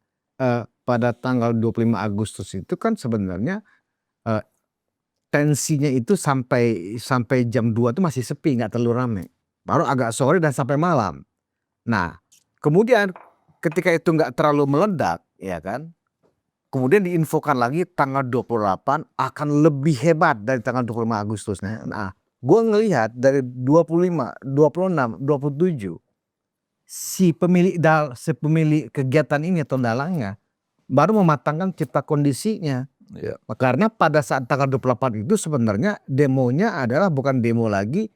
pada tanggal 25 Agustus itu kan sebenarnya tensinya itu sampai jam 2 itu masih sepi, nggak terlalu ramai. Baru agak sore dan sampai malam. Nah, kemudian ketika itu nggak terlalu meledak, ya kan? Kemudian diinfokan lagi tanggal 28 akan lebih hebat dari tanggal 25 Agustus. Nah, gue ngelihat dari 25, 26, 27 si pemilik kegiatan ini atau dalangnya baru mematangkan cipta kondisinya. Ya. Karena pada saat tanggal 28 itu sebenarnya demonya adalah bukan demo lagi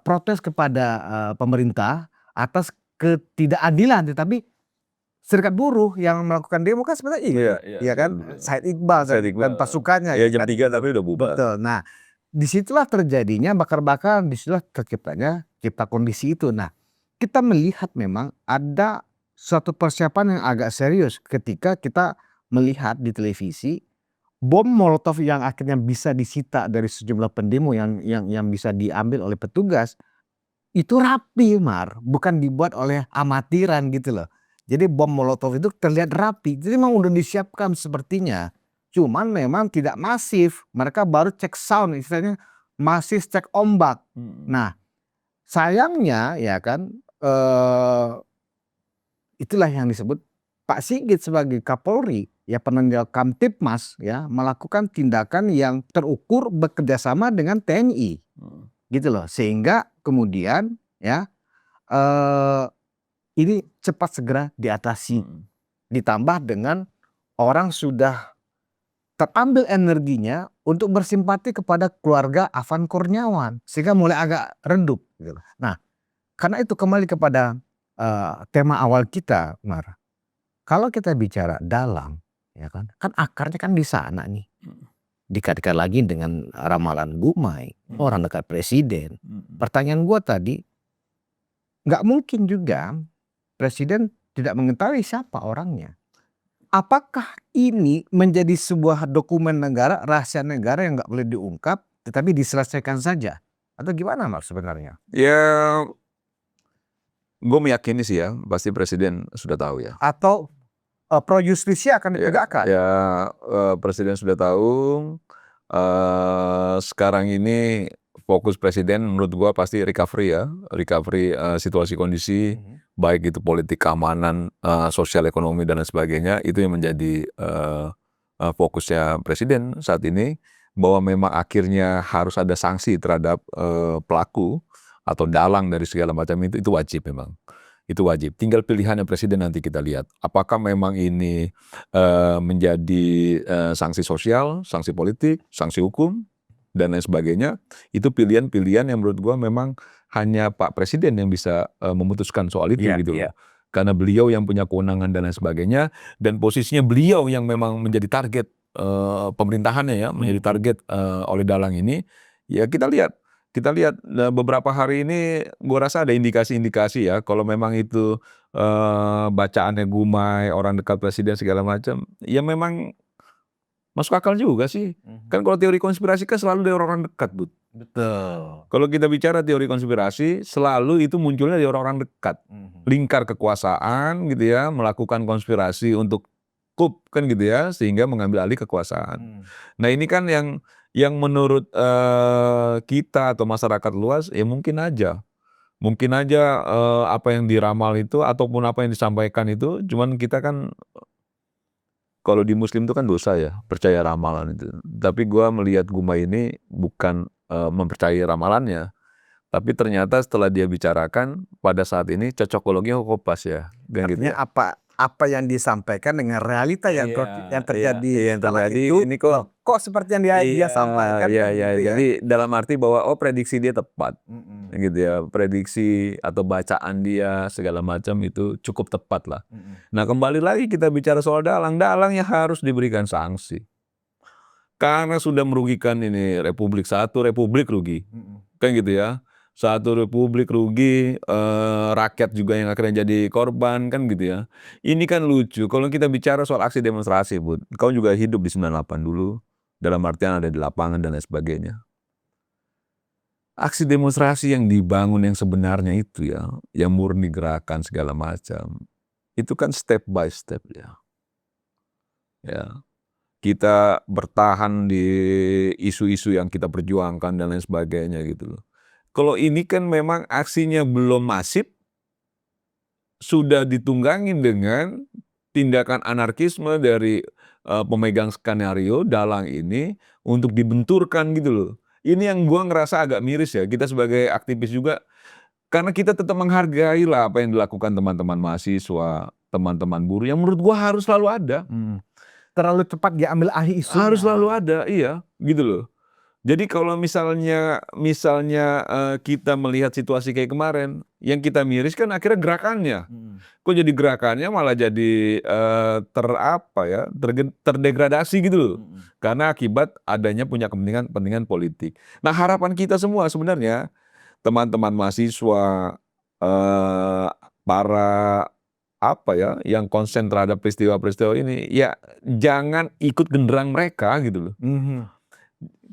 protes kepada pemerintah atas ketidakadilan, tetapi serikat buruh yang melakukan demo kan sebenarnya iya kan, Said Iqbal dan pasukannya. Ya jam 3 tapi udah bubar. Betul. Nah, disitulah terjadinya bakar-bakar, disitulah terciptanya cipta kondisi itu. Nah, kita melihat memang ada suatu persiapan yang agak serius ketika kita melihat di televisi bom Molotov yang akhirnya bisa disita dari sejumlah pendemo yang bisa diambil oleh petugas itu rapi, bukan dibuat oleh amatiran gitu loh. Jadi bom Molotov itu terlihat rapi, jadi memang udah disiapkan sepertinya. Cuman memang tidak masif, mereka baru cek sound, istilahnya masih cek ombak. Nah, sayangnya ya kan, itulah yang disebut Pak Sigit sebagai Kapolri, ya penanggal Kamtipmas ya melakukan tindakan yang terukur bekerjasama dengan TNI, gitu loh, sehingga kemudian ya ini cepat segera diatasi. Ditambah dengan orang sudah terambil energinya untuk bersimpati kepada keluarga Afan Kurniawan, sehingga mulai agak redup. Gitu. Nah, karena itu kembali kepada tema awal kita, Mar. Kalau kita bicara dalang, ya kan akarnya kan di sana nih. Dikaitkan lagi dengan ramalan Gumai, orang dekat presiden. Pertanyaan gue tadi, nggak mungkin juga presiden tidak mengetahui siapa orangnya. Apakah ini menjadi sebuah dokumen negara, rahasia negara yang nggak boleh diungkap, tetapi diselesaikan saja? Atau gimana Mas sebenarnya? Ya, gue meyakini sih ya, pasti presiden sudah tahu ya. Atau pro justisia akan ditegakkan? Ya, presiden sudah tahu. Sekarang ini fokus presiden menurut gua pasti recovery situasi kondisi, baik itu politik keamanan, sosial ekonomi dan lain sebagainya, itu yang menjadi fokusnya presiden saat ini, bahwa memang akhirnya harus ada sanksi terhadap pelaku atau dalang dari segala macam itu wajib memang. Itu wajib. Tinggal pilihannya presiden nanti kita lihat. Apakah memang ini menjadi sanksi sosial, sanksi politik, sanksi hukum, dan lain sebagainya. Itu pilihan-pilihan yang menurut gua memang hanya Pak Presiden yang bisa memutuskan soal itu Iya, gitu iya. loh. Karena beliau yang punya kewenangan dan lain sebagainya, dan posisinya beliau yang memang menjadi target pemerintahannya ya, menjadi target oleh dalang ini. Ya kita lihat beberapa hari ini gua rasa ada indikasi-indikasi ya kalau memang itu bacaannya Gumai, orang dekat presiden segala macam, ya memang masuk akal juga sih. Kan kalau teori konspirasi kan selalu dari orang dekat, Bud. Betul. Kalau kita bicara teori konspirasi, selalu itu munculnya dari orang-orang dekat. Lingkar kekuasaan gitu ya, melakukan konspirasi untuk coup kan gitu ya, sehingga mengambil alih kekuasaan. Nah ini kan yang menurut kita atau masyarakat luas ya mungkin aja apa yang diramal itu ataupun apa yang disampaikan itu, cuman kita kan kalau di Muslim itu kan dosa ya, percaya ramalan itu. Tapi gua melihat Gumai ini bukan mempercayai ramalannya, tapi ternyata setelah dia bicarakan pada saat ini cocokologinya kok pas ya, kan gitu Artinya ya. apa yang disampaikan dengan realita yang yang terjadi yang setelah terjadi itu, ini kok seperti yang dia sampaikan kan gitu ya. Jadi dalam arti bahwa prediksi dia tepat, gitu ya, prediksi atau bacaan dia segala macam itu cukup tepat lah. Nah kembali lagi kita bicara soal dalang yang harus diberikan sanksi. Karena sudah merugikan ini satu republik rugi, kan gitu ya. Satu republik rugi, rakyat juga yang akhirnya jadi korban kan gitu ya. Ini kan lucu kalau kita bicara soal aksi demonstrasi, Bud. Kau juga hidup di 98 dulu, dalam artian ada di lapangan dan lain sebagainya. Aksi demonstrasi yang dibangun yang sebenarnya itu ya, yang murni gerakan segala macam, itu kan step by step ya. Ya. Kita bertahan di isu-isu yang kita perjuangkan dan lain sebagainya gitu loh. Kalau ini kan memang aksinya belum masif, sudah ditunggangin dengan tindakan anarkisme dari pemegang skenario dalang ini untuk dibenturkan gitu loh. Ini yang gua ngerasa agak miris ya, kita sebagai aktivis juga, karena kita tetap menghargai lah apa yang dilakukan teman-teman mahasiswa, teman-teman buruh yang menurut gua harus selalu ada. Terlalu cepat diambil alih isunya. Harus selalu ada, iya, gitu loh. Jadi kalau misalnya kita melihat situasi kayak kemarin, yang kita miris kan akhirnya gerakannya. Kok jadi gerakannya malah jadi terdegradasi gitu loh. Karena akibat adanya punya kepentingan politik. Nah harapan kita semua sebenarnya, teman-teman mahasiswa, para yang konsen terhadap peristiwa-peristiwa ini, ya jangan ikut genderang mereka gitu loh.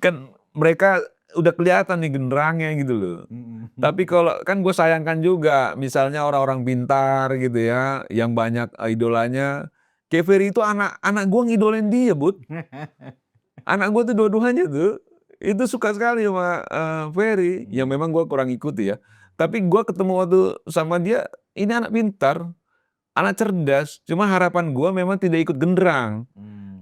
Kan mereka udah kelihatan nih genderangnya gitu loh. Tapi kalau kan gue sayangkan juga misalnya orang-orang pintar gitu ya, yang banyak idolanya, kayak Ferry itu anak gue ngidolain dia, Bud. Anak gue tuh dua-duanya tuh, itu suka sekali sama Ferry, yang memang gue kurang ikuti ya. Tapi gue ketemu waktu sama dia, ini anak pintar, anak cerdas, cuma harapan gue memang tidak ikut genderang.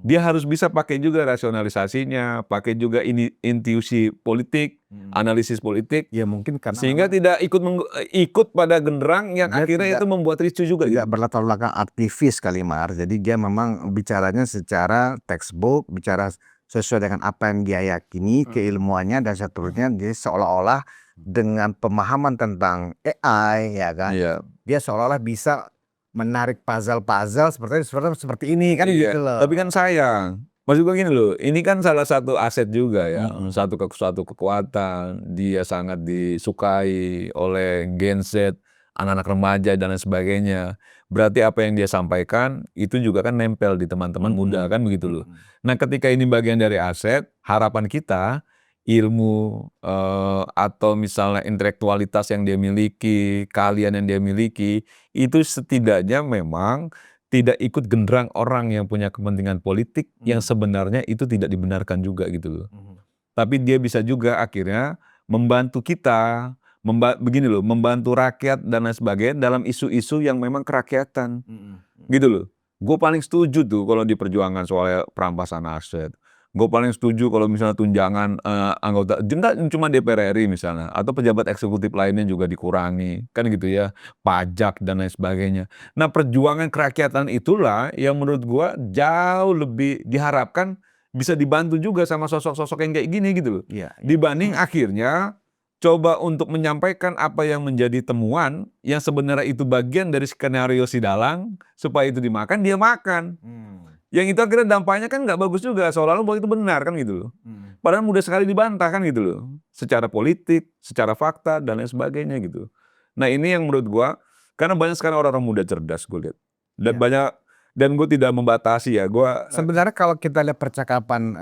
Dia harus bisa pakai juga rasionalisasinya, pakai juga intuisi politik, analisis politik. Ya mungkin karena Sehingga tidak ikut pada genderang yang Dia akhirnya tidak- itu membuat ricu juga. tidak Gitu. berlatar belakang aktivis kali Mar. Jadi dia memang bicaranya secara textbook, bicara sesuai dengan apa yang dia yakini, keilmuannya dan seterusnya. Dia seolah-olah dengan pemahaman tentang AI ya kan. Iya. Dia seolah-olah bisa menarik puzzle-puzzle seperti ini kan Iya. gitu loh. Tapi kan sayang. Maksud gue gini loh, ini kan salah satu aset juga ya, satu kekuatan, dia sangat disukai oleh Gen Z, anak-anak remaja dan lain sebagainya. Berarti apa yang dia sampaikan itu juga kan nempel di teman-teman muda kan begitu loh. Nah ketika ini bagian dari aset, harapan kita ilmu atau misalnya intelektualitas yang dia miliki, keahlian yang dia miliki, itu setidaknya memang tidak ikut genderang orang yang punya kepentingan politik yang sebenarnya itu tidak dibenarkan juga gitu loh. Tapi dia bisa juga akhirnya membantu kita, begini loh, membantu rakyat dan lain sebagainya dalam isu-isu yang memang kerakyatan. Gitu loh. Gue paling setuju tuh kalau di perjuangan soal perampasan aset. Gue paling setuju kalau misalnya tunjangan anggota, enggak cuma DPR RI misalnya, atau pejabat eksekutif lainnya juga dikurangi, kan gitu ya, pajak dan lain sebagainya. Nah, perjuangan kerakyatan itulah yang menurut gua jauh lebih diharapkan bisa dibantu juga sama sosok-sosok yang kayak gini gitu loh. Iya. Dibanding akhirnya coba untuk menyampaikan apa yang menjadi temuan yang sebenarnya itu bagian dari skenario si dalang supaya itu dimakan, dia makan. Yang itu akhirnya dampaknya kan nggak bagus juga, seolah-olah bahwa itu benar kan gitu loh. Padahal mudah sekali dibantah kan gitu loh. Secara politik, secara fakta dan lain sebagainya gitu. Nah, ini yang menurut gua, karena banyak sekarang orang-orang muda cerdas gue lihat. Dan Iya. banyak, dan gue tidak membatasi ya, gua Sebenarnya kalau kita lihat percakapan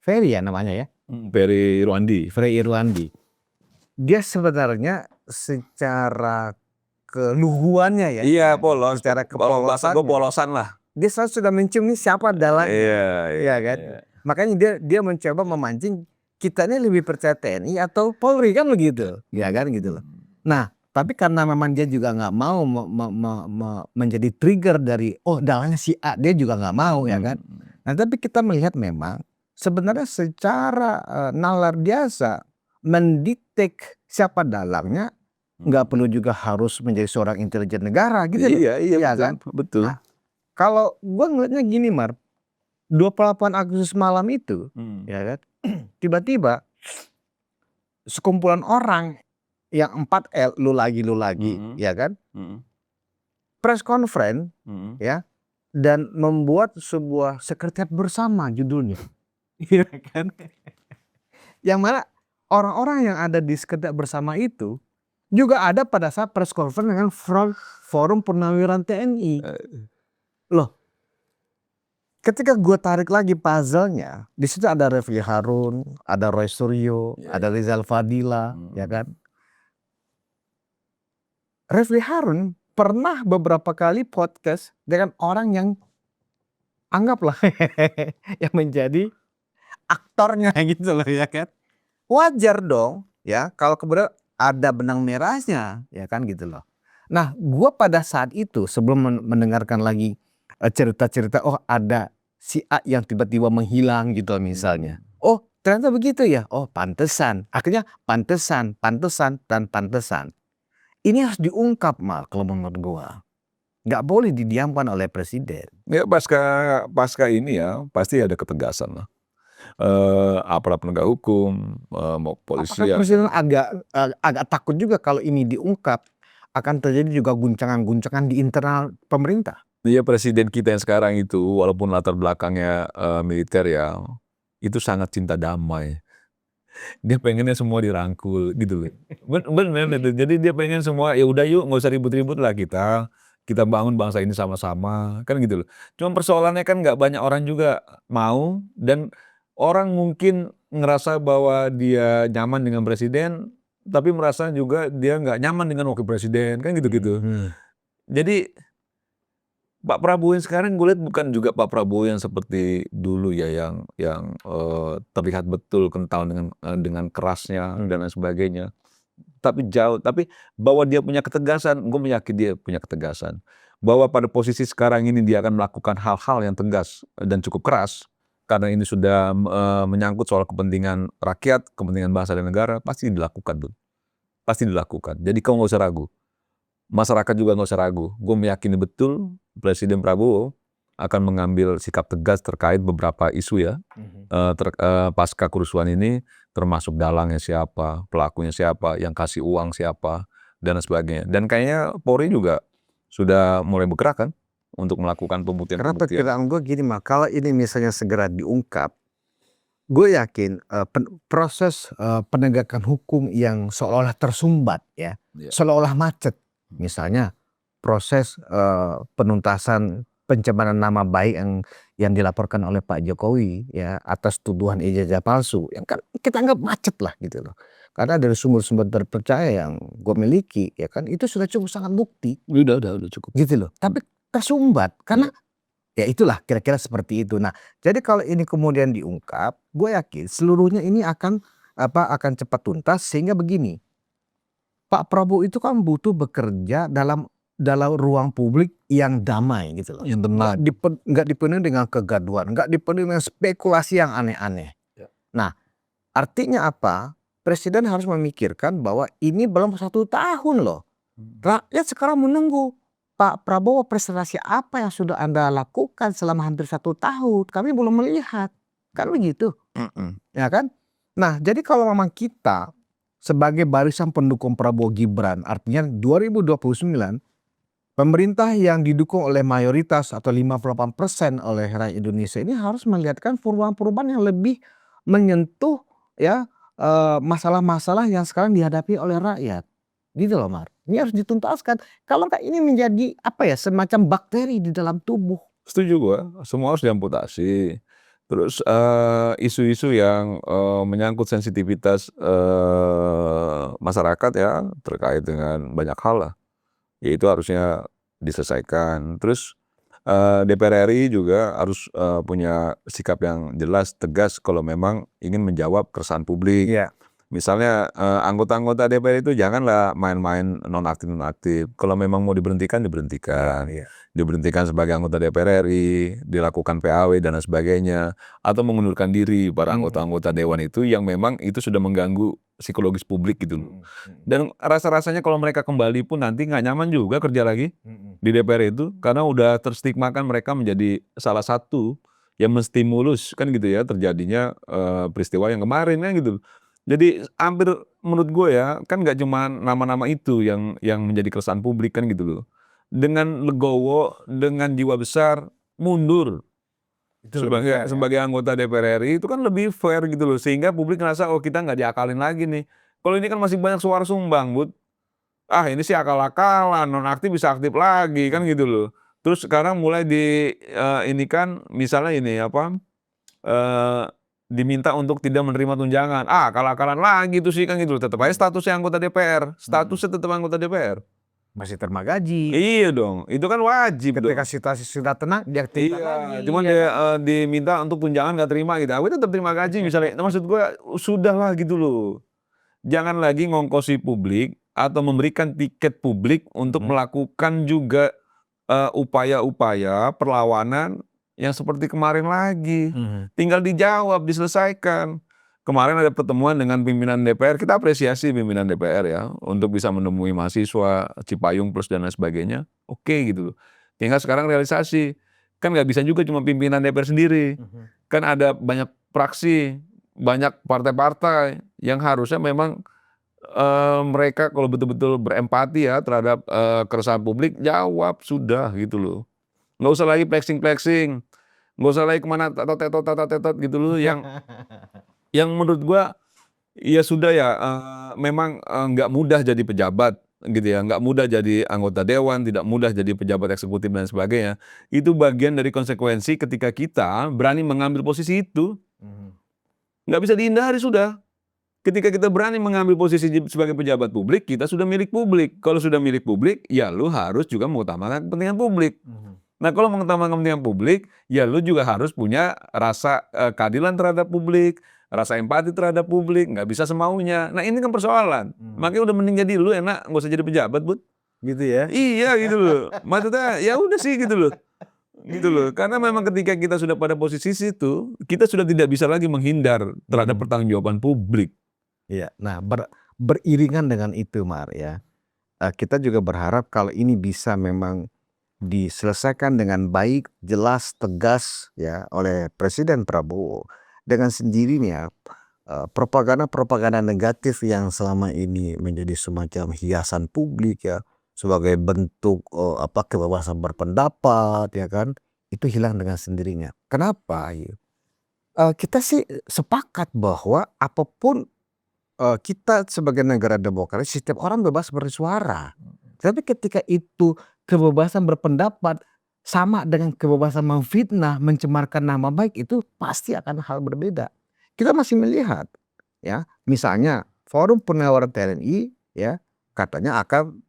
Ferry ya namanya ya, Ferry Irwandi. Ferry Irwandi, dia sebenarnya secara keluhuannya ya, Iya, polos. secara Kalau bahasa gue kepolosannya, polosan lah. dia selalu sudah mencium nih siapa dalangnya, Iya, ya kan? Makanya dia mencoba memancing kita ini lebih percaya TNI atau Polri kan begitu, ya kan gitu loh. Nah, tapi karena memang dia juga nggak mau menjadi trigger dari dalangnya si A, dia juga nggak mau ya kan. Nah, tapi kita melihat memang sebenarnya secara nalar biasa mendetek siapa dalangnya, nggak perlu juga harus menjadi seorang intelijen negara gitu loh. Iya, Iya betul, kan? betul. Nah, kalau gue ngeliatnya gini Mar, 28 Agustus malam itu ya kan, tiba-tiba sekumpulan orang yang 4L lu lagi ya kan, press conference ya, dan membuat sebuah sekretariat bersama judulnya. Iya kan? Yang mana orang-orang yang ada di sekretariat bersama itu juga ada pada saat press conference dengan Forum Purnawiran TNI. Loh, ketika gue tarik lagi puzzle-nya, di situ ada Refli Harun, ada Roy Suryo, ada Rizal Fadila, ya kan? Refli Harun pernah beberapa kali podcast dengan orang yang anggaplah yang menjadi aktornya gitu loh ya kan. Wajar dong ya kalau kemudian ada benang merahnya ya kan gitu loh. Nah, gua pada saat itu sebelum mendengarkan lagi cerita-cerita ada si A yang tiba-tiba menghilang gitu misalnya. Oh, ternyata begitu ya. Oh, pantesan. Akhirnya pantesan dan pantesan. Ini harus diungkap Mal kalau menurut gua. Nggak boleh didiamkan oleh presiden. Ya pasca ini ya pasti ada ketegasan lah. Aparat penegak hukum, mau polisi Apakah ya. presiden agak takut juga kalau ini diungkap akan terjadi juga guncangan-guncangan di internal pemerintah? Iya, presiden kita yang sekarang itu walaupun latar belakangnya militer ya, itu sangat cinta damai. Dia pengennya semua dirangkul gitu loh. Bener itu. Jadi dia pengen semua, ya udah yuk nggak usah ribut-ribut lah kita bangun bangsa ini sama-sama kan gitu loh. Cuma persoalannya kan nggak banyak orang juga mau, dan orang mungkin ngerasa bahwa dia nyaman dengan presiden, tapi merasa juga dia nggak nyaman dengan wakil presiden kan gitu-gitu. Jadi Pak Prabowo yang sekarang gue lihat bukan juga Pak Prabowo yang seperti dulu ya, yang terlihat betul kental dengan kerasnya dan lain sebagainya. Tapi jauh, tapi bahwa dia punya ketegasan, gue meyakini dia punya ketegasan. Bahwa pada posisi sekarang ini dia akan melakukan hal-hal yang tegas dan cukup keras karena ini sudah menyangkut soal kepentingan rakyat, kepentingan bangsa dan negara, pasti dilakukan, Bun. Pasti dilakukan. Jadi kau nggak usah ragu. Masyarakat juga nggak usah ragu. Gue meyakini betul Presiden Prabowo akan mengambil sikap tegas terkait beberapa isu ya, pasca kerusuhan ini, termasuk dalangnya siapa, pelakunya siapa, yang kasih uang siapa, dan sebagainya. Dan kayaknya Polri juga sudah mulai bergerak kan untuk melakukan Karena pembuktian. perkiraan gue gini mah, kalau ini misalnya segera diungkap, gue yakin proses penegakan hukum yang seolah-olah tersumbat ya, seolah-olah macet, misalnya proses penuntasan pencemaran nama baik yang dilaporkan oleh Pak Jokowi ya atas tuduhan ijazah palsu yang kan kita anggap macet lah gitu loh, karena dari sumber-sumber terpercaya yang gue miliki ya kan itu sudah cukup sangat bukti Udah cukup. gitu loh, tapi tersumbat karena ya itulah kira-kira seperti itu. Nah, jadi kalau ini kemudian diungkap, gue yakin seluruhnya ini akan cepat tuntas sehingga begini. Pak Prabowo itu kan butuh bekerja dalam dalam ruang publik yang damai gitu loh. Yang tenang. Nggak dipenuhi dengan kegaduhan, nggak dipenuhi dengan spekulasi yang aneh-aneh. Ya. Nah, artinya apa? Presiden harus memikirkan bahwa ini belum 1 tahun loh. Rakyat sekarang menunggu, Pak Prabowo prestasi apa yang sudah Anda lakukan selama hampir 1 tahun? Kami belum melihat. Kan begitu. Ya kan? Nah, jadi kalau memang kita sebagai barisan pendukung Prabowo Gibran, artinya 2029, pemerintah yang didukung oleh mayoritas atau 58% oleh rakyat Indonesia ini harus melihatkan perubahan-perubahan yang lebih menyentuh ya masalah-masalah yang sekarang dihadapi oleh rakyat. Gitu loh, Mar. Ini harus dituntaskan. Kalau enggak ini menjadi apa ya, semacam bakteri di dalam tubuh. Setuju gua, semua harus diamputasi. Terus isu-isu yang menyangkut sensitivitas masyarakat ya terkait dengan banyak hal lah, ya itu harusnya diselesaikan. Terus DPR RI juga harus punya sikap yang jelas, tegas kalau memang ingin menjawab keresahan publik. Iya. Misalnya anggota-anggota DPR itu janganlah main-main nonaktif. Kalau memang mau diberhentikan, diberhentikan. Iya. Diberhentikan sebagai anggota DPR RI, dilakukan PAW dan lain sebagainya, atau mengundurkan diri para anggota-anggota dewan itu yang memang itu sudah mengganggu psikologis publik gitu loh. Dan rasa-rasanya kalau mereka kembali pun nanti nggak nyaman juga kerja lagi di DPR itu, karena udah terstigmakan mereka menjadi salah satu yang menstimulus kan gitu ya terjadinya peristiwa yang kemarin kan gitu. Jadi hampir menurut gue ya kan nggak cuma nama-nama itu yang menjadi keresahan publik kan gitu loh. Dengan legowo, dengan jiwa besar mundur Itu lebih fair, ya. sebagai anggota DPR RI itu kan lebih fair gitu loh, sehingga publik ngerasa oh kita nggak diakalin lagi nih. Kalau ini kan masih banyak suara sumbang, Bud. Ah ini sih akal-akalan, nonaktif bisa aktif lagi kan gitu loh. Terus sekarang mulai ini kan misalnya ini apa diminta untuk tidak menerima tunjangan. Ah akal-akalan lagi tuh sih kan gitu loh. Tetap aja statusnya anggota DPR, statusnya tetap anggota DPR. Masih terima gaji. Iya dong, itu kan wajib dong. Ketika situasi sudah tenang, diaktifkan lagi. Iya, cuman dia diminta untuk tunjangan nggak terima gitu. Aku tetap terima gaji misalnya. Nah, maksud gue sudahlah gitu loh. Jangan lagi ngongkosi publik atau memberikan tiket publik untuk melakukan juga upaya-upaya perlawanan yang seperti kemarin lagi. Tinggal dijawab, diselesaikan. Kemarin ada pertemuan dengan pimpinan DPR, kita apresiasi pimpinan DPR ya untuk bisa menemui mahasiswa, Cipayung Plus dan lain sebagainya. Oke gitu loh. Tinggal sekarang realisasi. Kan nggak bisa juga cuma pimpinan DPR sendiri. Kan ada banyak fraksi, banyak partai-partai yang harusnya memang mereka kalau betul-betul berempati ya terhadap keresahan publik, jawab sudah gitu loh. Nggak usah lagi flexing-flexing, nggak usah lagi kemana tetot gitu loh yang menurut gua ya sudah ya memang nggak mudah jadi pejabat gitu ya, nggak mudah jadi anggota dewan, tidak mudah jadi pejabat eksekutif dan sebagainya. Itu bagian dari konsekuensi ketika kita berani mengambil posisi itu. Nggak bisa dihindari sudah. Ketika kita berani mengambil posisi sebagai pejabat publik, kita sudah milik publik. Kalau sudah milik publik, ya lu harus juga mengutamakan kepentingan publik. Nah kalau mengutamakan kepentingan publik, ya lu juga harus punya rasa keadilan terhadap publik, rasa empati terhadap publik, nggak bisa semaunya. Nah ini kan persoalan. Makanya udah mending jadi lu enak, nggak usah jadi pejabat, Bud. Gitu ya. Iya gitu loh. Maksudnya ya udah sih gitu loh. Gitu loh. Karena memang ketika kita sudah pada posisi situ, kita sudah tidak bisa lagi menghindar terhadap pertanggungjawaban publik. Iya. Nah, beriringan dengan itu, Mar ya. Kita juga berharap kalau ini bisa memang diselesaikan dengan baik, jelas, tegas ya oleh Presiden Prabowo. Dengan sendirinya propaganda-propaganda negatif yang selama ini menjadi semacam hiasan publik ya sebagai bentuk kebebasan berpendapat ya kan, itu hilang dengan sendirinya. Kenapa? Kita sih sepakat bahwa apapun kita sebagai negara demokratis, setiap orang bebas bersuara. Tapi ketika itu kebebasan berpendapat sama dengan kebebasan memfitnah, mencemarkan nama baik, itu pasti akan hal berbeda. Kita masih melihat ya, misalnya Forum Penawaran TNI ya katanya akan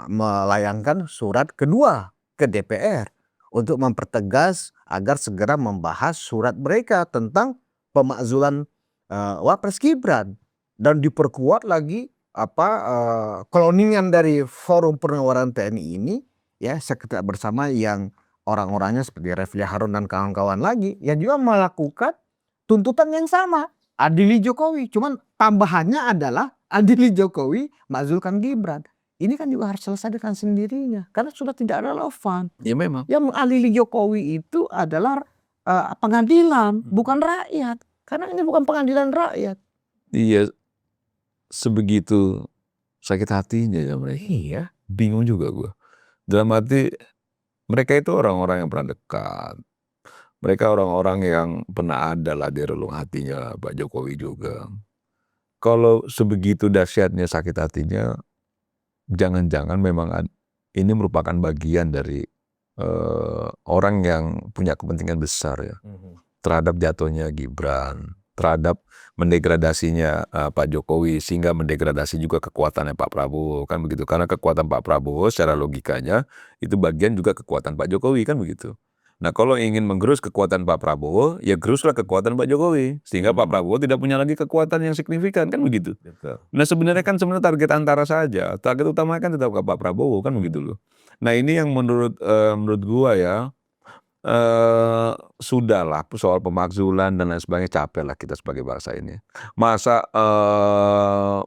melayangkan surat kedua ke DPR untuk mempertegas agar segera membahas surat mereka tentang pemakzulan Wapres Gibran dan diperkuat lagi cloningan dari Forum Penawaran TNI ini, ya sekretariat bersama yang orang-orangnya seperti Refli Harun dan kawan-kawan lagi yang juga melakukan tuntutan yang sama, adili Jokowi. Cuman tambahannya adalah adili Jokowi, makzulkan Gibran. Ini kan juga harus selesai dengan sendirinya karena sudah tidak relevan. Ya memang. Yang mengadili Jokowi itu adalah pengadilan, bukan rakyat. Karena ini bukan pengadilan rakyat. Iya, sebegitu sakit hatinya ya mereka. Iya. Bingung juga gue. Dalam arti mereka itu orang-orang yang pernah dekat. Mereka orang-orang yang pernah ada lah di relung hatinya Pak Jokowi juga. Kalau sebegitu dahsyatnya sakit hatinya, jangan-jangan memang ini merupakan bagian dari orang yang punya kepentingan besar ya terhadap jatuhnya Gibran, terhadap mendegradasinya Pak Jokowi sehingga mendegradasi juga kekuatannya Pak Prabowo kan begitu. Karena kekuatan Pak Prabowo secara logikanya itu bagian juga kekuatan Pak Jokowi kan begitu. Nah kalau ingin menggerus kekuatan Pak Prabowo, ya geruslah kekuatan Pak Jokowi sehingga Pak Prabowo tidak punya lagi kekuatan yang signifikan kan begitu. Nah sebenarnya target antara saja, target utama kan tetap Pak Prabowo kan begitu loh. Nah ini yang menurut gua ya sudahlah soal pemakzulan dan lain sebagainya, capek lah kita sebagai bangsa ini. Masa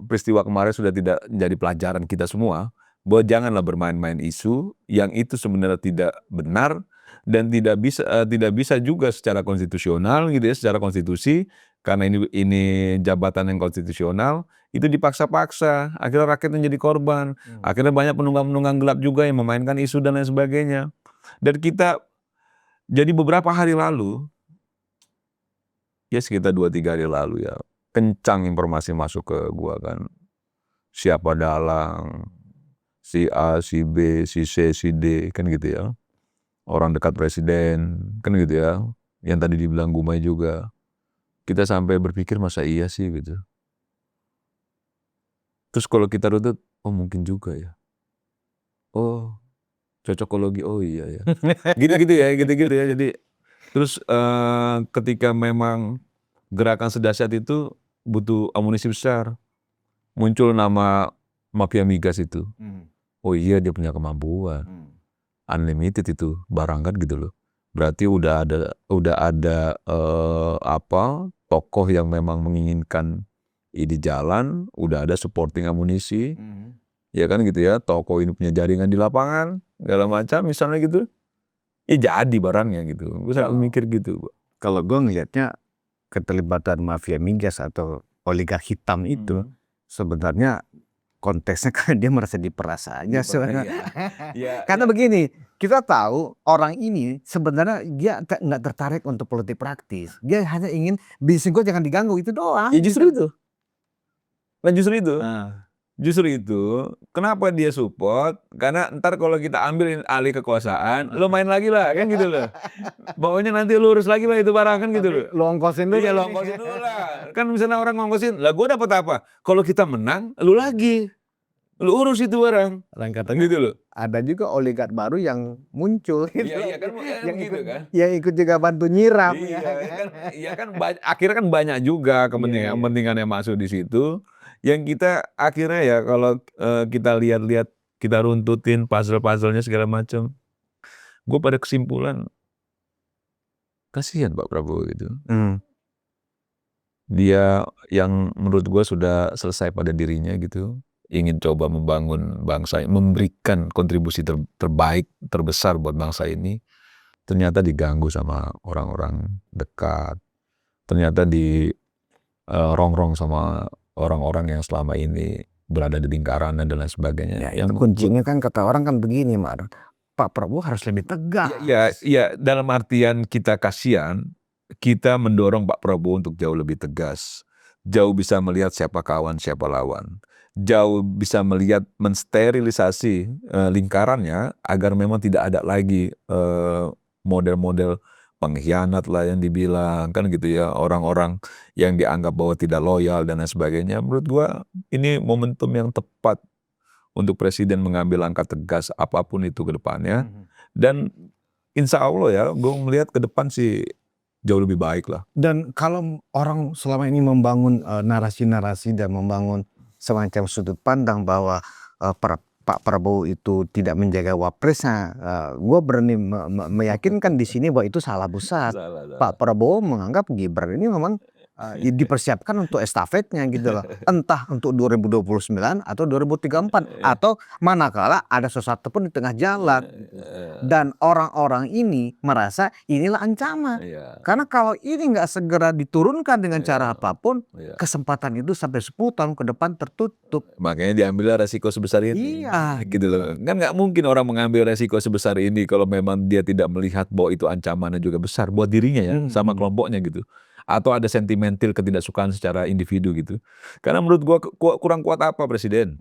peristiwa kemarin sudah tidak jadi pelajaran kita semua bahwa janganlah bermain-main isu yang itu sebenarnya tidak benar dan tidak bisa juga secara konstitusional gitu ya, secara konstitusi karena ini jabatan yang konstitusional itu dipaksa-paksa, akhirnya rakyat menjadi korban, akhirnya banyak penunggang-penunggang gelap juga yang memainkan isu dan lain sebagainya. Dan kita jadi beberapa hari lalu, ya sekitar 2-3 hari lalu ya, kencang informasi masuk ke gua kan. Siapa dalang, si A, si B, si C, si D, kan gitu ya. Orang dekat presiden, kan gitu ya. Yang tadi dibilang Gumai juga. Kita sampai berpikir masa iya sih gitu. Terus kalau kita rutut, oh mungkin juga ya. Oh cocokologi, oh iya ya. Gitu-gitu ya. Jadi terus ketika memang gerakan sedahsyat itu butuh amunisi besar. Muncul nama mafia migas itu. Oh iya dia punya kemampuan. Unlimited itu barang kan gitu loh. Berarti udah ada tokoh yang memang menginginkan ini jalan, udah ada supporting amunisi. Ya kan gitu ya, tokoh ini punya jaringan di lapangan, segala macam misalnya gitu. Ya jadi barangnya gitu. Gue selalu mikir gitu. Kalau gue ngelihatnya keterlibatan mafia migas atau oligarki hitam itu sebenarnya konteksnya kan dia merasa diperas aja sebenarnya. Karena begini, kita tahu orang ini sebenarnya dia nggak tertarik untuk politik praktis. Dia hanya ingin bisnis gue jangan diganggu itu doang. Ya justru itu. Justru itu, kenapa dia support? Karena ntar kalau kita ambil alih kekuasaan, lo main lagi lah, kan gitu loh. Pokoknya nanti lu urus lagi lah itu barang, kan gitu loh. Lo ongkosin dulu. Iya, lo ongkosin dulu lah. Kan misalnya orang ngongkosin, lah gue dapat apa? Kalau kita menang, lu lagi. Lu urus itu barang. Katanya gitu loh. ada juga oligark baru yang muncul gitu. Iya kan, yang gitu kan. Yang ikut juga bantu nyiram. Iya kan akhirnya kan banyak juga kepentingan yang masuk di situ. Yang kita akhirnya ya kalau kita lihat-lihat, kita runtutin puzzle-puzzlenya segala macam. Gue pada kesimpulan kasihan Pak Prabowo gitu. Dia yang menurut gue sudah selesai pada dirinya gitu. Ingin coba membangun bangsa, memberikan kontribusi terbaik, terbesar buat bangsa ini. Ternyata diganggu sama orang-orang dekat. Ternyata di rongrong sama orang-orang yang selama ini berada di lingkaran dan lain sebagainya. Ya, yang kuncinya kan kata orang kan begini, Mar. Pak Prabowo harus lebih tegas. Ya, dalam artian kita kasihan, kita mendorong Pak Prabowo untuk jauh lebih tegas. Jauh bisa melihat siapa kawan, siapa lawan. Jauh bisa melihat mensterilisasi lingkarannya agar memang tidak ada lagi model-model pengkhianat lah yang dibilang kan gitu ya, orang-orang yang dianggap bahwa tidak loyal dan lain sebagainya. Menurut gua ini momentum yang tepat untuk presiden mengambil langkah tegas apapun itu ke depannya. Dan insya Allah ya, gua melihat ke depan sih jauh lebih baik lah. Dan kalau orang selama ini membangun narasi-narasi dan membangun semacam sudut pandang bahwa Pak Prabowo itu tidak menjaga wapresnya, gue berani meyakinkan di sini bahwa itu salah besar. Pak Prabowo menganggap Gibran ini memang dipersiapkan untuk estafetnya gitu loh, entah untuk 2029 atau 2034 atau manakala ada sesuatu pun di tengah jalan. Dan orang-orang ini merasa inilah ancaman, karena kalau ini nggak segera diturunkan dengan cara apapun, kesempatan itu sampai 10 tahun ke depan tertutup. Makanya diambil resiko sebesar ini. Iya. Gitu loh. Kan nggak mungkin orang mengambil resiko sebesar ini kalau memang dia tidak melihat bahwa itu ancamannya juga besar buat dirinya ya, sama kelompoknya gitu. Atau ada sentimental ketidaksukaan secara individu gitu. Karena menurut gua kurang kuat apa Presiden?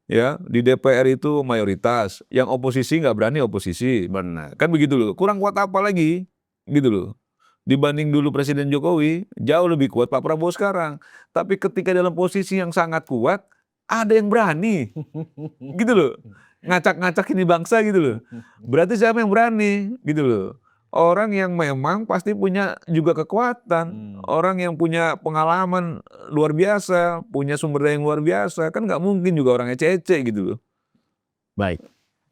Ya, di DPR itu mayoritas, yang oposisi nggak berani oposisi. Benar. Kan begitu loh. Kurang kuat apa lagi? Gitu loh. Dibanding dulu Presiden Jokowi, jauh lebih kuat Pak Prabowo sekarang. Tapi ketika dalam posisi yang sangat kuat, ada yang berani. Gitu loh. Ngacak-ngacak ini bangsa gitu loh. Berarti siapa yang berani? Gitu loh. Orang yang memang pasti punya juga kekuatan. Orang yang punya pengalaman luar biasa, punya sumber daya yang luar biasa. Kan nggak mungkin juga orang ece-ece gitu loh. Baik.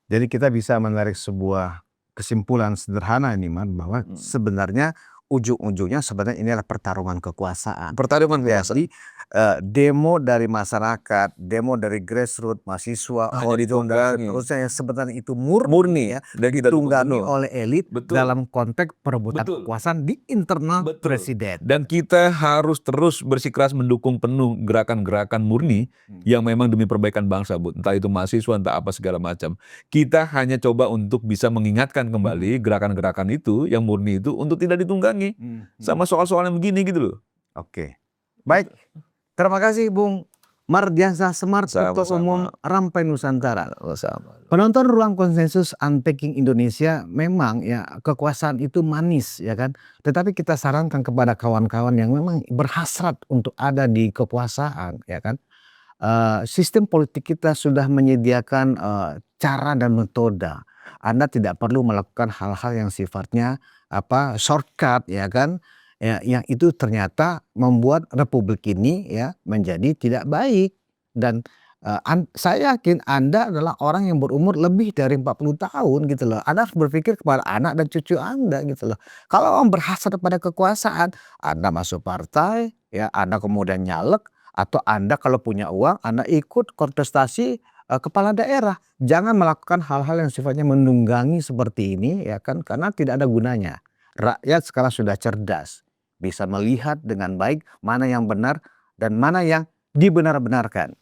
Jadi kita bisa menarik sebuah kesimpulan sederhana ini, Man, bahwa sebenarnya ujung-ujungnya sebenarnya ini adalah pertarungan kekuasaan. Pertarungan biasa. Jadi demo dari masyarakat, demo dari grassroots, mahasiswa, auditor dan seterusnya yang sebenarnya itu murni ya, dan kita ditunggangi dukung. oleh elit Betul. dalam konteks perebutan Betul. kekuasaan di internal Betul. presiden. Dan kita harus terus bersikeras mendukung penuh gerakan-gerakan murni yang memang demi perbaikan bangsa, Bu. Entah itu mahasiswa, entah apa segala macam. Kita hanya coba untuk bisa mengingatkan kembali gerakan-gerakan itu yang murni itu untuk tidak ditunggangi sama soal-soal yang begini gitu loh. Oke. Baik. Terima kasih Bung Mardiansyah Semar, Ketua Umum Rampai Nusantara. Penonton Ruang Konsensus Unpacking Indonesia, memang ya kekuasaan itu manis ya kan. Tetapi kita sarankan kepada kawan-kawan yang memang berhasrat untuk ada di kekuasaan ya kan. Sistem politik kita sudah menyediakan cara dan metode. Anda tidak perlu melakukan hal-hal yang sifatnya shortcut ya kan. Ya, yang itu ternyata membuat republik ini ya menjadi tidak baik. Dan saya yakin Anda adalah orang yang berumur lebih dari 40 tahun gitu loh. Anda harus berpikir kepada anak dan cucu Anda gitu loh. Kalau orang berhasrat pada kekuasaan, Anda masuk partai, ya Anda kemudian nyalek, atau Anda kalau punya uang, Anda ikut kontestasi kepala daerah. Jangan melakukan hal-hal yang sifatnya menunggangi seperti ini ya kan, karena tidak ada gunanya. Rakyat sekarang sudah cerdas, bisa melihat dengan baik mana yang benar dan mana yang dibenar-benarkan.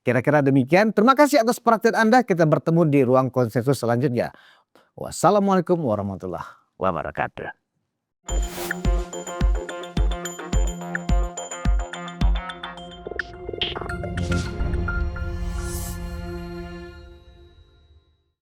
Kira-kira demikian. Terima kasih atas perhatian Anda. Kita bertemu di Ruang Konsensus selanjutnya. Wassalamualaikum warahmatullahi wabarakatuh.